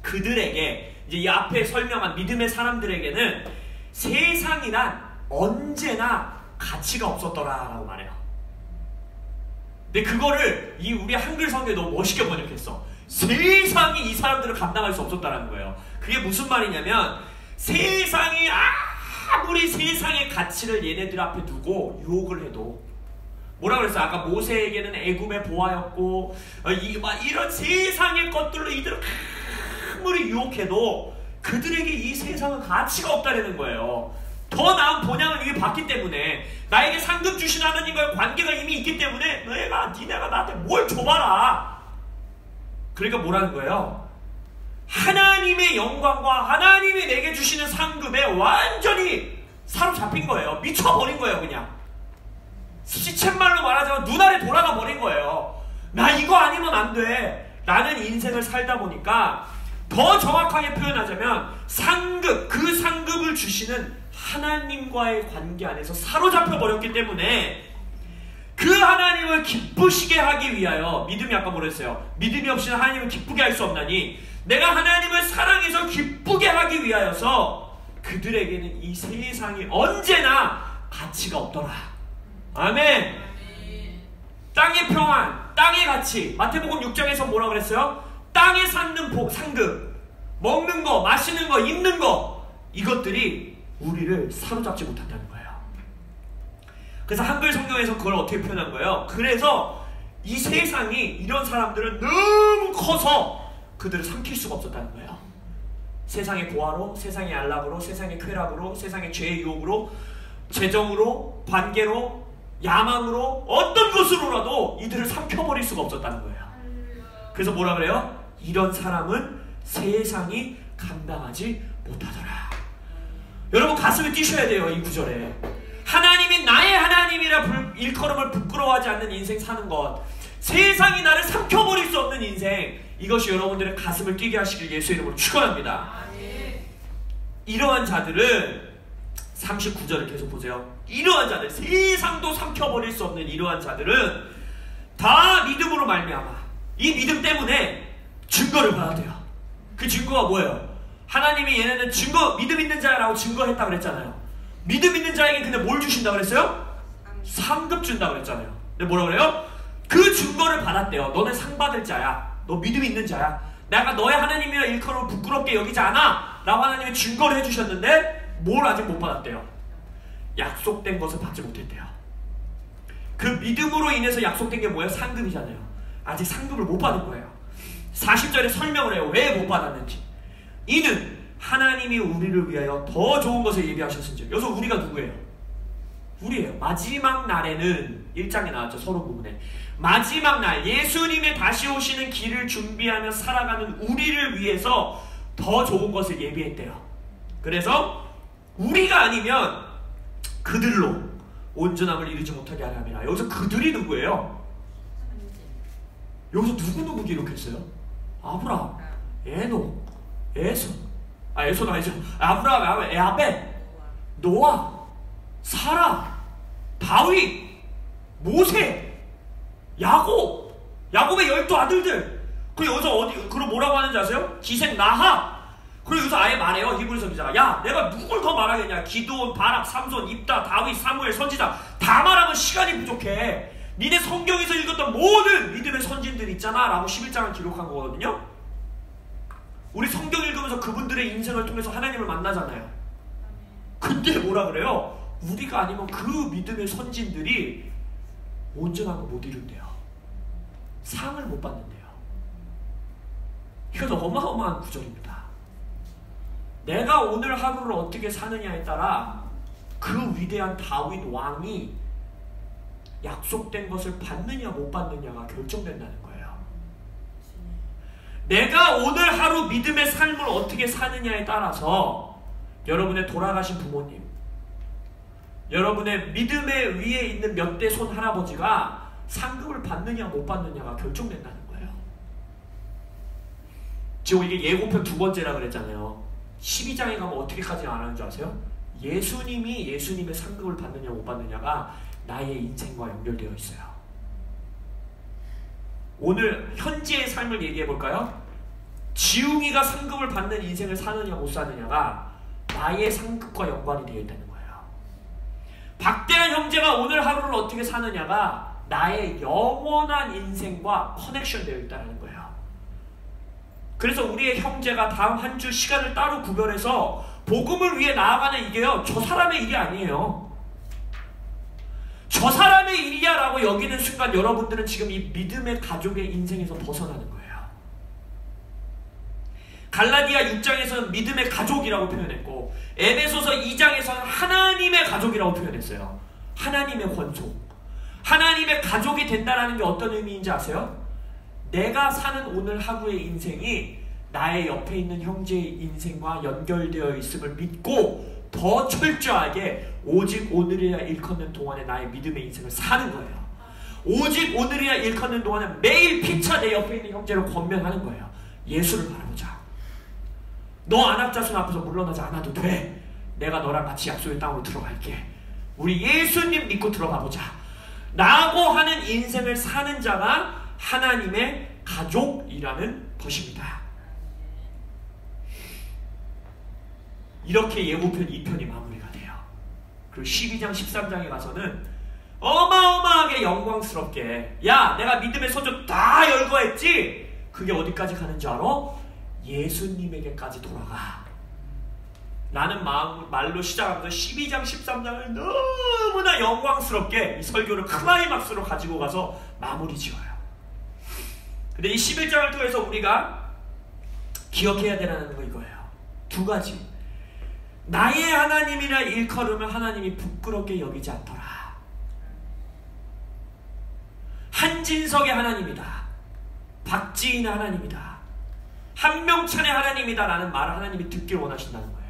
[SPEAKER 1] 그들에게 이제 이 앞에 설명한 믿음의 사람들에게는 세상이란 언제나 가치가 없었더라라고 말해요. 근데 그거를 이 우리 한글 성경에 너무 멋있게 번역했어. 세상이 이 사람들을 감당할 수 없었다라는 거예요. 그게 무슨 말이냐면, 세상이 아무리 세상의 가치를 얘네들 앞에 두고 유혹을 해도, 뭐라 그랬어요? 아까 모세에게는 애굽의 보화였고 이런 세상의 것들로 이들을 아무리 유혹해도 그들에게 이 세상은 가치가 없다는 거예요. 더 나은 본향을 이미 받기 때문에, 나에게 상급 주신 하나님과의 관계가 이미 있기 때문에 니네가 나한테 뭘 줘봐라. 그러니까 뭐라는 거예요? 하나님의 영광과 하나님이 내게 주시는 상급에 완전히 사로잡힌 거예요. 미쳐버린 거예요. 그냥 시쳇말로 말하자면 눈 아래 돌아가 버린 거예요. 나 이거 아니면 안 돼 라는 인생을 살다 보니까, 더 정확하게 표현하자면 상급, 그 상급을 주시는 하나님과의 관계 안에서 사로잡혀 버렸기 때문에, 그 하나님을 기쁘시게 하기 위하여, 믿음이 아까 뭐랬어요? 믿음이 없이는 하나님을 기쁘게 할 수 없나니, 내가 하나님을 사랑해서 기쁘게 하기 위하여서 그들에게는 이 세상이 언제나 가치가 없더라. 아멘. 땅의 평안, 땅의 가치. 마태복음 6장에서 뭐라고 그랬어요? 땅에 쌓는 상급, 먹는 거, 마시는 거, 입는 거, 이것들이 우리를 사로잡지 못한다는 거예요. 그래서 한글 성경에서 그걸 어떻게 표현한 거예요? 그래서 이 세상이, 이런 사람들은 너무 커서 그들을 삼킬 수가 없었다는 거예요. 세상의 보화로, 세상의 안락으로, 세상의 쾌락으로, 세상의 죄의 유혹으로, 재정으로, 관계로, 야망으로, 어떤 것으로라도 이들을 삼켜버릴 수가 없었다는 거예요. 그래서 뭐라 그래요? 이런 사람은 세상이 감당하지 못하더라. 여러분 가슴을 뛰셔야 돼요. 이 구절에 하나님이 나의 하나님이라 일컬음을 부끄러워하지 않는 인생 사는 것, 세상이 나를 삼켜버릴 수 없는 인생, 이것이 여러분들의 가슴을 뛰게 하시길 예수 이름으로 축원합니다. 이러한 자들은 39절을 계속 보세요. 이러한 자들, 세상도 삼켜버릴 수 없는 이러한 자들은 다 믿음으로 말미암아 이 믿음 때문에 증거를 받았대요. 그 증거가 뭐예요? 하나님이 얘네는 증거, 믿음 있는 자라고 증거했다 그랬잖아요. 믿음 있는 자에게 근데 뭘 주신다 그랬어요? 상급 준다 그랬잖아요. 근데 뭐라 그래요? 그 증거를 받았대요. 너는 상 받을 자야. 너 믿음 있는 자야. 내가 너의 하나님이라 일컬음을 부끄럽게 여기지 않아 라고 하나님이 증거를 해주셨는데 뭘 아직 못 받았대요? 약속된 것을 받지 못했대요. 그 믿음으로 인해서 약속된 게 뭐예요? 상급이잖아요. 아직 상급을 못 받은 거예요. 40절에 설명을 해요. 왜 못 받았는지. 이는 하나님이 우리를 위하여 더 좋은 것을 예비하셨은지. 여기서 우리가 누구예요? 우리예요. 마지막 날에는 1장에 나왔죠. 서론 부분에. 마지막 날 예수님의 다시 오시는 길을 준비하며 살아가는 우리를 위해서 더 좋은 것을 예비했대요. 그래서 우리가 아니면 그들로 온전함을 이루지 못하게 하려 함이라. 여기서 그들이 누구예요? 여기서 누구 기록했어요? 아브라함, 에녹, 에손 아니죠. 아브라함, 야벳, 노아, 사라, 다윗, 모세, 야곱의 12 아들들. 그리고 여기서 그럼 뭐라고 하는지 아세요? 기생 라합. 그리고 여기서 아예 말해요. 히브리서 기자가, 야 내가 누굴 더 말하겠냐. 기드온, 바락, 삼손, 입다, 다윗, 사무엘, 선지자 다 말하면 시간이 부족해. 니네 성경에서 읽었던 모든 믿음의 선진들 있잖아 라고 11장을 기록한 거거든요. 우리 성경 읽으면서 그분들의 인생을 통해서 하나님을 만나잖아요. 근데 뭐라 그래요? 우리가 아니면 그 믿음의 선진들이 온전한 거 못 이룬대요. 상을 못 받는데요. 이건 어마어마한 구절입니다. 내가 오늘 하루를 어떻게 사느냐에 따라 그 위대한 다윗 왕이 약속된 것을 받느냐 못 받느냐가 결정된다는 거예요. 내가 오늘 하루 믿음의 삶을 어떻게 사느냐에 따라서 여러분의 돌아가신 부모님, 여러분의 믿음의 위에 있는 몇 대 손 할아버지가 상급을 받느냐 못 받느냐가 결정된다는 거예요. 지금 이게 예고편 2번째라 그랬잖아요. 12장에 가면 어떻게까지 안 하는 줄 아세요? 예수님의 상급을 받느냐 못 받느냐가 나의 인생과 연결되어 있어요. 오늘 현재의 삶을 얘기해 볼까요? 지웅이가 상급을 받는 인생을 사느냐 못 사느냐가 나의 상급과 연관이 되어 있다는 거예요. 박대한 형제가 오늘 하루를 어떻게 사느냐가 나의 영원한 인생과 커넥션 되어 있다는 거예요. 그래서 우리의 형제가 다음 한 주 시간을 따로 구별해서 복음을 위해 나아가는 이게요, 저 사람의 일이 아니에요. 저 사람의 일이야 라고 여기는 순간 여러분들은 지금 이 믿음의 가족의 인생에서 벗어나는 거예요. 갈라디아 6장에서는 믿음의 가족이라고 표현했고 에베소서 2장에서는 하나님의 가족이라고 표현했어요. 하나님의 권속. 하나님의 가족이 된다는 게 어떤 의미인지 아세요? 내가 사는 오늘 하루의 인생이 나의 옆에 있는 형제의 인생과 연결되어 있음을 믿고 더 철저하게 오직 오늘이라 일컫는 동안에 나의 믿음의 인생을 사는 거예요. 오직 오늘이라 일컫는 동안에 매일 피차 내 옆에 있는 형제를 권면하는 거예요. 예수를 바라보자. 너 안압자손 앞에서 물러나지 않아도 돼. 내가 너랑 같이 약속의 땅으로 들어갈게. 우리 예수님 믿고 들어가보자 라고 하는 인생을 사는 자가 하나님의 가족이라는 것입니다. 이렇게 예고편 2편이 마무리가 돼요. 그리고 12장 13장에 가서는 어마어마하게 영광스럽게, 야 내가 믿음의 선조 다 열거했지? 그게 어디까지 가는 줄 알아? 예수님에게까지 돌아가 라는 말로 시작하면서 12장 13장을 너무나 영광스럽게 이 설교를 클라이막스로 가지고 가서 마무리 지어요. 근데 이 11장을 통해서 우리가 기억해야 되는 거 이거예요. 두 가지. 나의 하나님이라 일컬음을 하나님이 부끄럽게 여기지 않더라. 한진석의 하나님이다. 박지인의 하나님이다. 한 명찬의 하나님이다라는 말을 하나님이 듣길 원하신다는 거예요.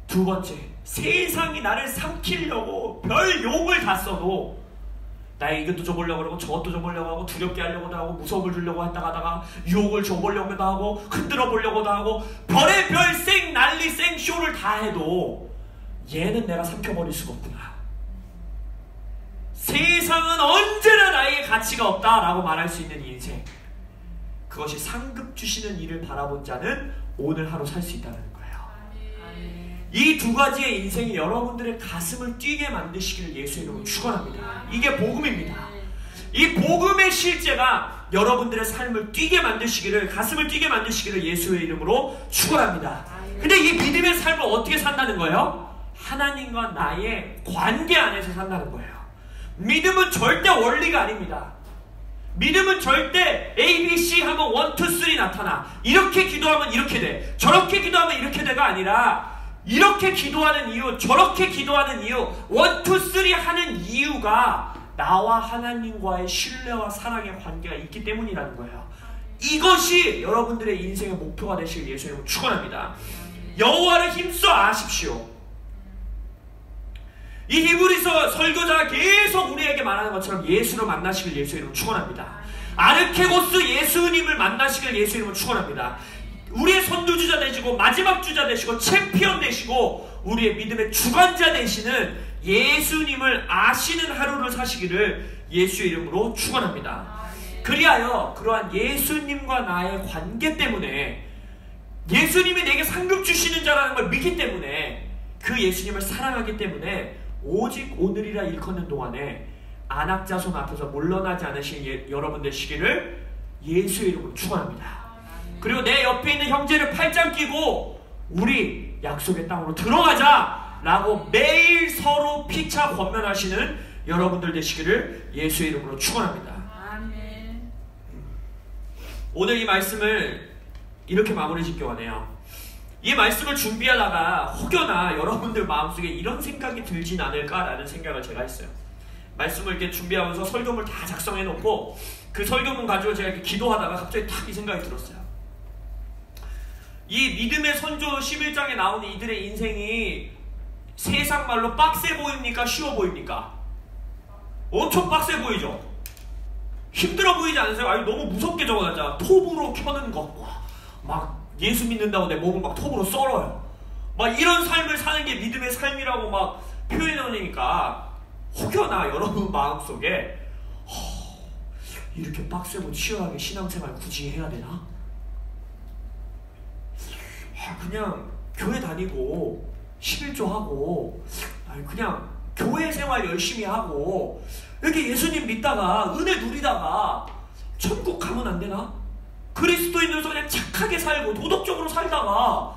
[SPEAKER 1] 두 번째, 세상이 나를 삼키려고 별 욕을 다 써도 나의 이것도 줘보려고 그러고 저것도 줘보려고 하고 두렵게 하려고도 하고 무서움을 주려고 하다가 유혹을 줘보려고도 하고 흔들어 보려고도 하고 별의 별 생 난리 생 쇼를 다 해도 얘는 내가 삼켜버릴 수가 없구나. 세상은 언제나 나에게 가치가 없다라고 말할 수 있는 인생, 그것이 상급 주시는 이를 바라본 자는 오늘 하루 살 수 있다는 거예요. 이 두 가지의 인생이 여러분들의 가슴을 뛰게 만드시기를 예수의 이름으로 축원합니다. 이게 복음입니다. 이 복음의 실제가 여러분들의 삶을 뛰게 만드시기를, 가슴을 뛰게 만드시기를 예수의 이름으로 축원합니다. 근데 이 믿음의 삶을 어떻게 산다는 거예요? 하나님과 나의 관계 안에서 산다는 거예요. 믿음은 절대 원리가 아닙니다. 믿음은 절대 A, B, C 하면 1, 2, 3 나타나, 이렇게 기도하면 이렇게 돼, 저렇게 기도하면 이렇게 돼가 아니라 이렇게 기도하는 이유, 저렇게 기도하는 이유, 1, 2, 3 하는 이유가 나와 하나님과의 신뢰와 사랑의 관계가 있기 때문이라는 거예요. 이것이 여러분들의 인생의 목표가 되실 예수의 이름으로 축원합니다. 여호와를 힘써 아십시오. 이 히브리서 설교자가 계속 우리에게 말하는 것처럼 예수를 만나시길 예수의 이름으로 축원합니다. 아르케고스 예수님을 만나시길 예수의 이름으로 축원합니다. 우리의 선두주자 되시고 마지막 주자 되시고 챔피언 되시고 우리의 믿음의 주관자 되시는 예수님을 아시는 하루를 사시기를 예수의 이름으로 축원합니다. 그리하여 그러한 예수님과 나의 관계 때문에, 예수님이 내게 상급 주시는 자라는 걸 믿기 때문에, 그 예수님을 사랑하기 때문에 오직 오늘이라 일컫는 동안에 안악자손 앞에서 물러나지 않으신 여러분 되시기를 예수의 이름으로 축원합니다. 그리고 내 옆에 있는 형제를 팔짱 끼고 우리 약속의 땅으로 들어가자 라고 매일 서로 피차 권면하시는 여러분들 되시기를 예수의 이름으로 축원합니다. 아멘. 오늘 이 말씀을 이렇게 마무리 짓기 원해요. 이 말씀을 준비하다가 혹여나 여러분들 마음속에 이런 생각이 들진 않을까라는 생각을 제가 했어요. 말씀을 이렇게 준비하면서 설교문 다 작성해 놓고 그 설교문 가지고 제가 이렇게 기도하다가 갑자기 딱 이 생각이 들었어요. 이 믿음의 선조 11장에 나오는 이들의 인생이 세상 말로 빡세 보입니까? 쉬워 보입니까? 엄청 빡세 보이죠? 힘들어 보이지 않으세요? 아니 너무 무섭게 적어놨잖아. 톱으로 켜는 것, 막 예수 믿는다고 내 몸을 막 톱으로 썰어요. 막 이런 삶을 사는 게 믿음의 삶이라고 막 표현해 놓으니까 혹여나 여러분 마음속에 이렇게 빡세고 치열하게 신앙생활 굳이 해야 되나? 그냥 교회 다니고 11조 하고 그냥 교회 생활 열심히 하고 이렇게 예수님 믿다가 은혜 누리다가 천국 가면 안 되나? 그리스도인으로서 그냥 착하게 살고 도덕적으로 살다가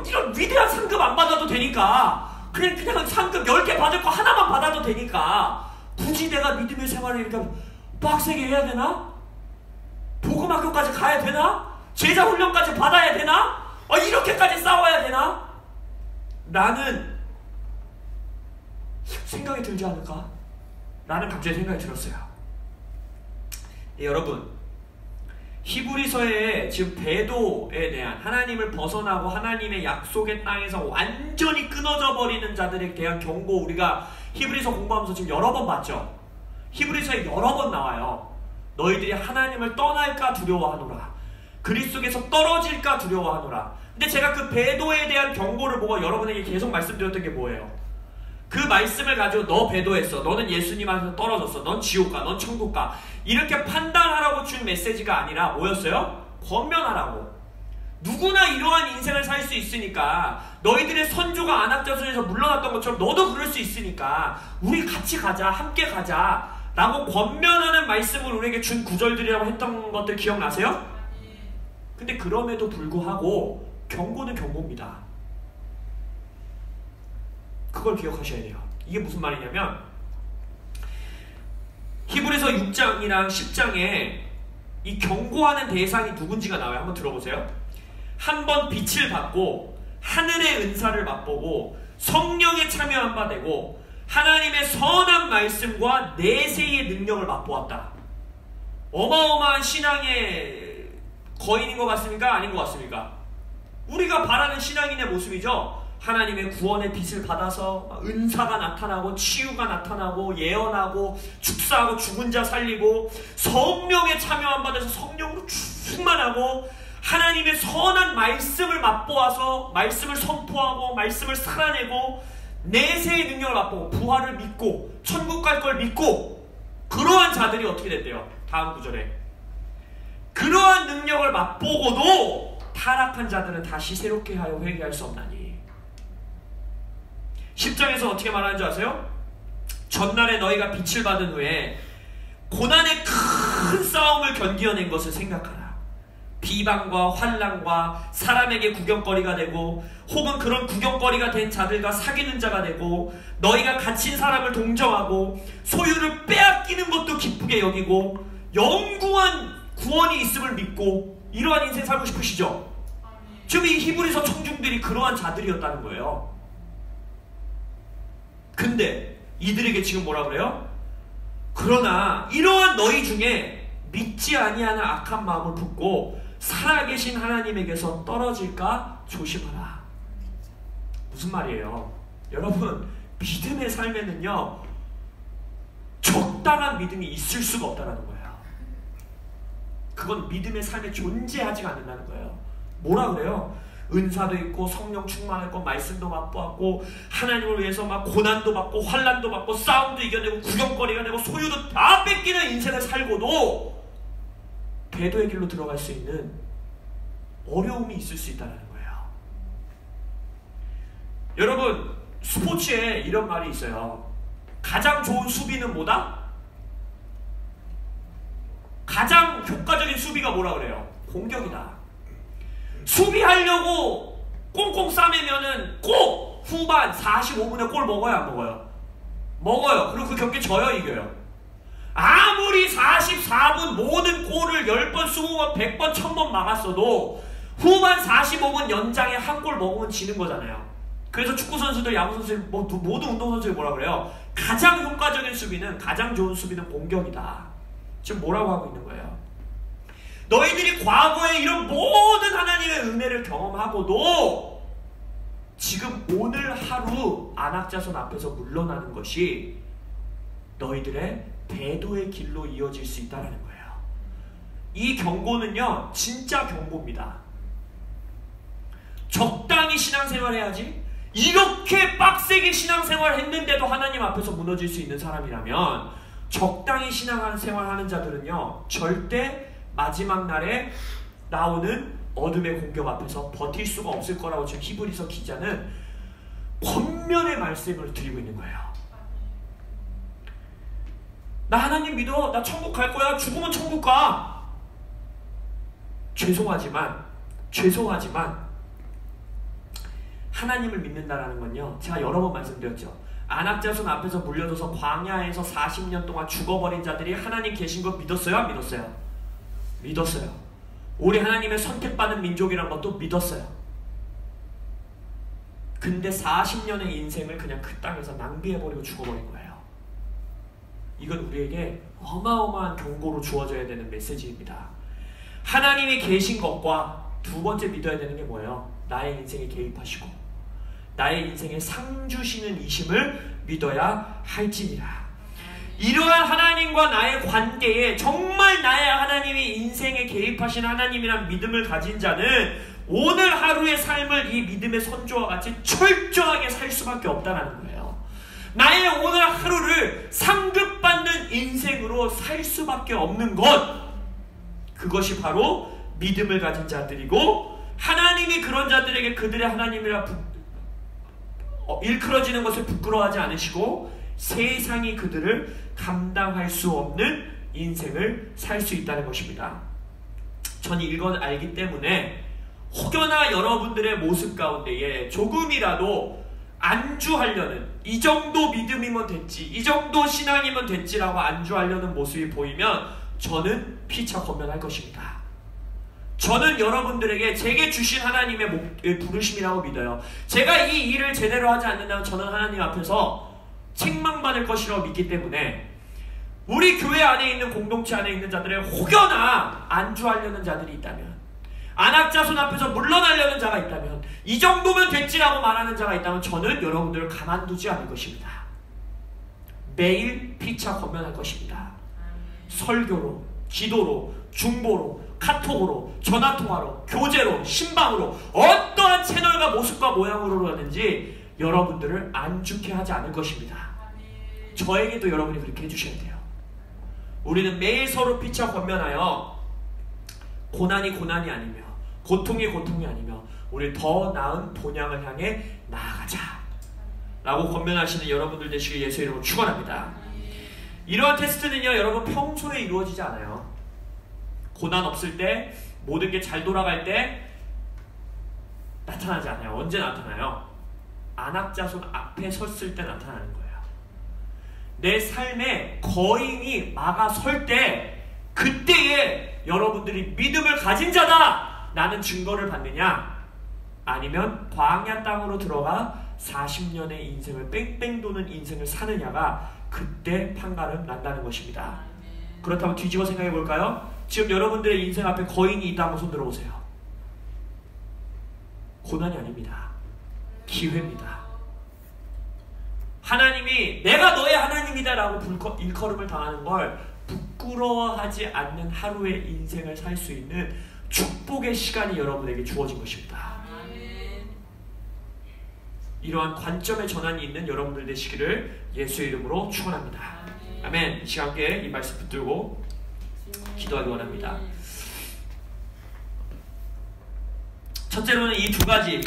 [SPEAKER 1] 이런 위대한 상급 안 받아도 되니까 그냥 상급 10개 받을 거 하나만 받아도 되니까 굳이 내가 믿음의 생활을 이렇게 빡세게 해야 되나? 복음학교까지 가야 되나? 제자 훈련까지 받아야 되나? 이렇게까지 싸워야 되나? 라는 생각이 들지 않을까? 라는 갑자기 생각이 들었어요. 여러분, 히브리서에 지금 배도에 대한, 하나님을 벗어나고 하나님의 약속의 땅에서 완전히 끊어져 버리는 자들에 대한 경고, 우리가 히브리서 공부하면서 지금 여러 번 봤죠. 히브리서에 여러 번 나와요. 너희들이 하나님을 떠날까 두려워하노라, 그리스도께서 떨어질까 두려워하노라. 근데 제가 그 배도에 대한 경고를 보고 여러분에게 계속 말씀드렸던 게 뭐예요? 그 말씀을 가지고 너 배도했어, 너는 예수님 안에서 떨어졌어, 넌 지옥 가, 넌 천국 가, 이렇게 판단하라고 준 메시지가 아니라 뭐였어요? 권면하라고. 누구나 이러한 인생을 살 수 있으니까, 너희들의 선조가 안악자손에서 물러났던 것처럼 너도 그럴 수 있으니까 우리 같이 가자, 함께 가자 라고 권면하는 말씀을 우리에게 준 구절들이라고 했던 것들 기억나세요? 근데 그럼에도 불구하고 경고는 경고입니다. 그걸 기억하셔야 돼요. 이게 무슨 말이냐면, 히브리서 6장이랑 10장에 이 경고하는 대상이 누군지가 나와요. 한번 들어보세요. 한번 빛을 받고 하늘의 은사를 맛보고 성령에 참여한 바 되고 하나님의 선한 말씀과 내세의 능력을 맛보았다. 어마어마한 신앙의 거인인 것 같습니까? 아닌 것 같습니까? 우리가 바라는 신앙인의 모습이죠. 하나님의 구원의 빛을 받아서 은사가 나타나고 치유가 나타나고 예언하고 축사하고 죽은 자 살리고 성령에 참여한 받아서 성령으로 충만하고 하나님의 선한 말씀을 맛보아서 말씀을 선포하고 말씀을 살아내고 내세의 능력을 맛보고 부활을 믿고 천국 갈 걸 믿고 그러한 자들이 어떻게 됐대요? 다음 구절에 그러한 능력을 맛보고도 타락한 자들은 다시 새롭게 하여 회개할 수 없나니. 10장에서 어떻게 말하는 줄 아세요? 전날에 너희가 빛을 받은 후에 고난의 큰 싸움을 견디어낸 것을 생각하라. 비방과 환난과 사람에게 구경거리가 되고 혹은 그런 구경거리가 된 자들과 사귀는 자가 되고 너희가 갇힌 사람을 동정하고 소유를 빼앗기는 것도 기쁘게 여기고 영구한 구원이 있음을 믿고 이러한 인생 살고 싶으시죠? 지금 이 히브리서 청중들이 그러한 자들이었다는 거예요. 근데 이들에게 지금 뭐라 그래요? 그러나 이러한 너희 중에 믿지 아니하는 악한 마음을 품고 살아계신 하나님에게서 떨어질까 조심하라. 무슨 말이에요? 여러분, 믿음의 삶에는요 적당한 믿음이 있을 수가 없다는 거예요. 그건 믿음의 삶에 존재하지 않는다는 거예요. 뭐라 그래요? 은사도 있고 성령 충만했고 말씀도 맛보았고 하나님을 위해서 막 고난도 받고 환난도 받고 싸움도 이겨내고 구경거리가 되고 소유도 다 뺏기는 인생을 살고도 배도의 길로 들어갈 수 있는 어려움이 있을 수 있다는 거예요. 여러분, 스포츠에 이런 말이 있어요. 가장 좋은 수비는 뭐다? 가장 효과적인 수비가 뭐라 그래요? 공격이다. 수비하려고 꽁꽁 싸매면은 꼭 후반 45분에 골 먹어요, 안 먹어요? 먹어요. 그리고 그 경기 져요, 이겨요? 아무리 44분 모든 골을 10번, 20번, 100번, 1000번 막았어도 후반 45분 연장에 한 골 먹으면 지는 거잖아요. 그래서 축구선수들, 야구선수들, 모든 운동선수들이 뭐라 그래요? 가장 효과적인 수비는, 가장 좋은 수비는 공격이다. 지금 뭐라고 하고 있는 거예요? 너희들이 과거에 이런 모든 하나님의 은혜를 경험하고도 지금 오늘 하루 안악자손 앞에서 물러나는 것이 너희들의 배도의 길로 이어질 수 있다는 거예요. 이 경고는요 진짜 경고입니다. 적당히 신앙생활 해야지. 이렇게 빡세게 신앙생활 했는데도 하나님 앞에서 무너질 수 있는 사람이라면 적당히 신앙생활 하는 자들은요 절대 마지막 날에 나오는 어둠의 공격 앞에서 버틸 수가 없을 거라고 지금 히브리서 기자는 권면의 말씀을 드리고 있는 거예요. 나 하나님 믿어. 나 천국 갈 거야. 죽으면 천국 가. 죄송하지만 하나님을 믿는다라는 건요 제가 여러 번 말씀드렸죠. 안악자손 앞에서 물려줘서 광야에서 40년 동안 죽어버린 자들이 하나님 계신 거 믿었어요? 안 믿었어요? 믿었어요. 우리 하나님의 선택받은 민족이란 것도 믿었어요. 근데 40년의 인생을 그냥 그 땅에서 낭비해버리고 죽어버린 거예요. 이건 우리에게 어마어마한 경고로 주어져야 되는 메시지입니다. 하나님이 계신 것과 두 번째 믿어야 되는 게 뭐예요? 나의 인생에 개입하시고 나의 인생에 상 주시는 이심을 믿어야 할지니라. 이러한 하나님과 나의 관계에 정말 나의 하나님이 인생에 개입하신 하나님이란 믿음을 가진 자는 오늘 하루의 삶을 이 믿음의 선조와 같이 철저하게 살 수밖에 없다는 거예요. 나의 오늘 하루를 상급받는 인생으로 살 수밖에 없는 것, 그것이 바로 믿음을 가진 자들이고 하나님이 그런 자들에게 그들의 하나님이라 일컬어지는 것을 부끄러워하지 않으시고 세상이 그들을 감당할 수 없는 인생을 살 수 있다는 것입니다. 저는 이건 알기 때문에 혹여나 여러분들의 모습 가운데에 조금이라도 안주하려는, 이 정도 믿음이면 됐지, 이 정도 신앙이면 됐지라고 안주하려는 모습이 보이면 저는 피차 권면할 것입니다. 저는 여러분들에게 제게 주신 하나님의 부르심이라고 믿어요. 제가 이 일을 제대로 하지 않는다면 저는 하나님 앞에서 책망받을 것이라고 믿기 때문에 우리 교회 안에 있는 공동체 안에 있는 자들의 혹여나 안주하려는 자들이 있다면, 안악자손 앞에서 물러나려는 자가 있다면, 이 정도면 됐지라고 말하는 자가 있다면 저는 여러분들을 가만두지 않을 것입니다. 매일 피차 권면할 것입니다. 설교로, 기도로, 중보로, 카톡으로, 전화통화로, 교제로, 신방으로, 어떠한 채널과 모습과 모양으로 하든지 여러분들을 안죽게 하지 않을 것입니다. 저에게도 여러분이 그렇게 해주셔야 돼요. 우리는 매일 서로 피차 권면하여 고난이 고난이 아니며 고통이 고통이 아니며 우리 더 나은 본향을 향해 나아가자 라고 권면하시는 여러분들 되시길 예수의 이름으로 축원합니다. 이러한 테스트는요, 여러분 평소에 이루어지지 않아요. 고난 없을 때, 모든 게 잘 돌아갈 때 나타나지 않아요. 언제 나타나요? 안악자손 앞에 섰을 때 나타나는 거예요. 내 삶에 거인이 막아설 때, 그때에 여러분들이 믿음을 가진 자다! 라는 증거를 받느냐, 아니면 광야 땅으로 들어가 40년의 인생을 뺑뺑 도는 인생을 사느냐가 그때 판가름 난다는 것입니다. 그렇다면 뒤집어 생각해 볼까요? 지금 여러분들의 인생 앞에 거인이 있다고 손 들어보세요. 고난이 아닙니다. 기회입니다. 하나님이 내가 너의 하나님이다 라고 일컬음을 당하는 걸 부끄러워하지 않는 하루의 인생을 살 수 있는 축복의 시간이 여러분에게 주어진 것입니다. 이러한 관점의 전환이 있는 여러분들 되시기를 예수의 이름으로 축원합니다. 아멘. 이 시간 함께 이 말씀 붙들고 기도하기 원합니다. 첫째로는 이 두 가지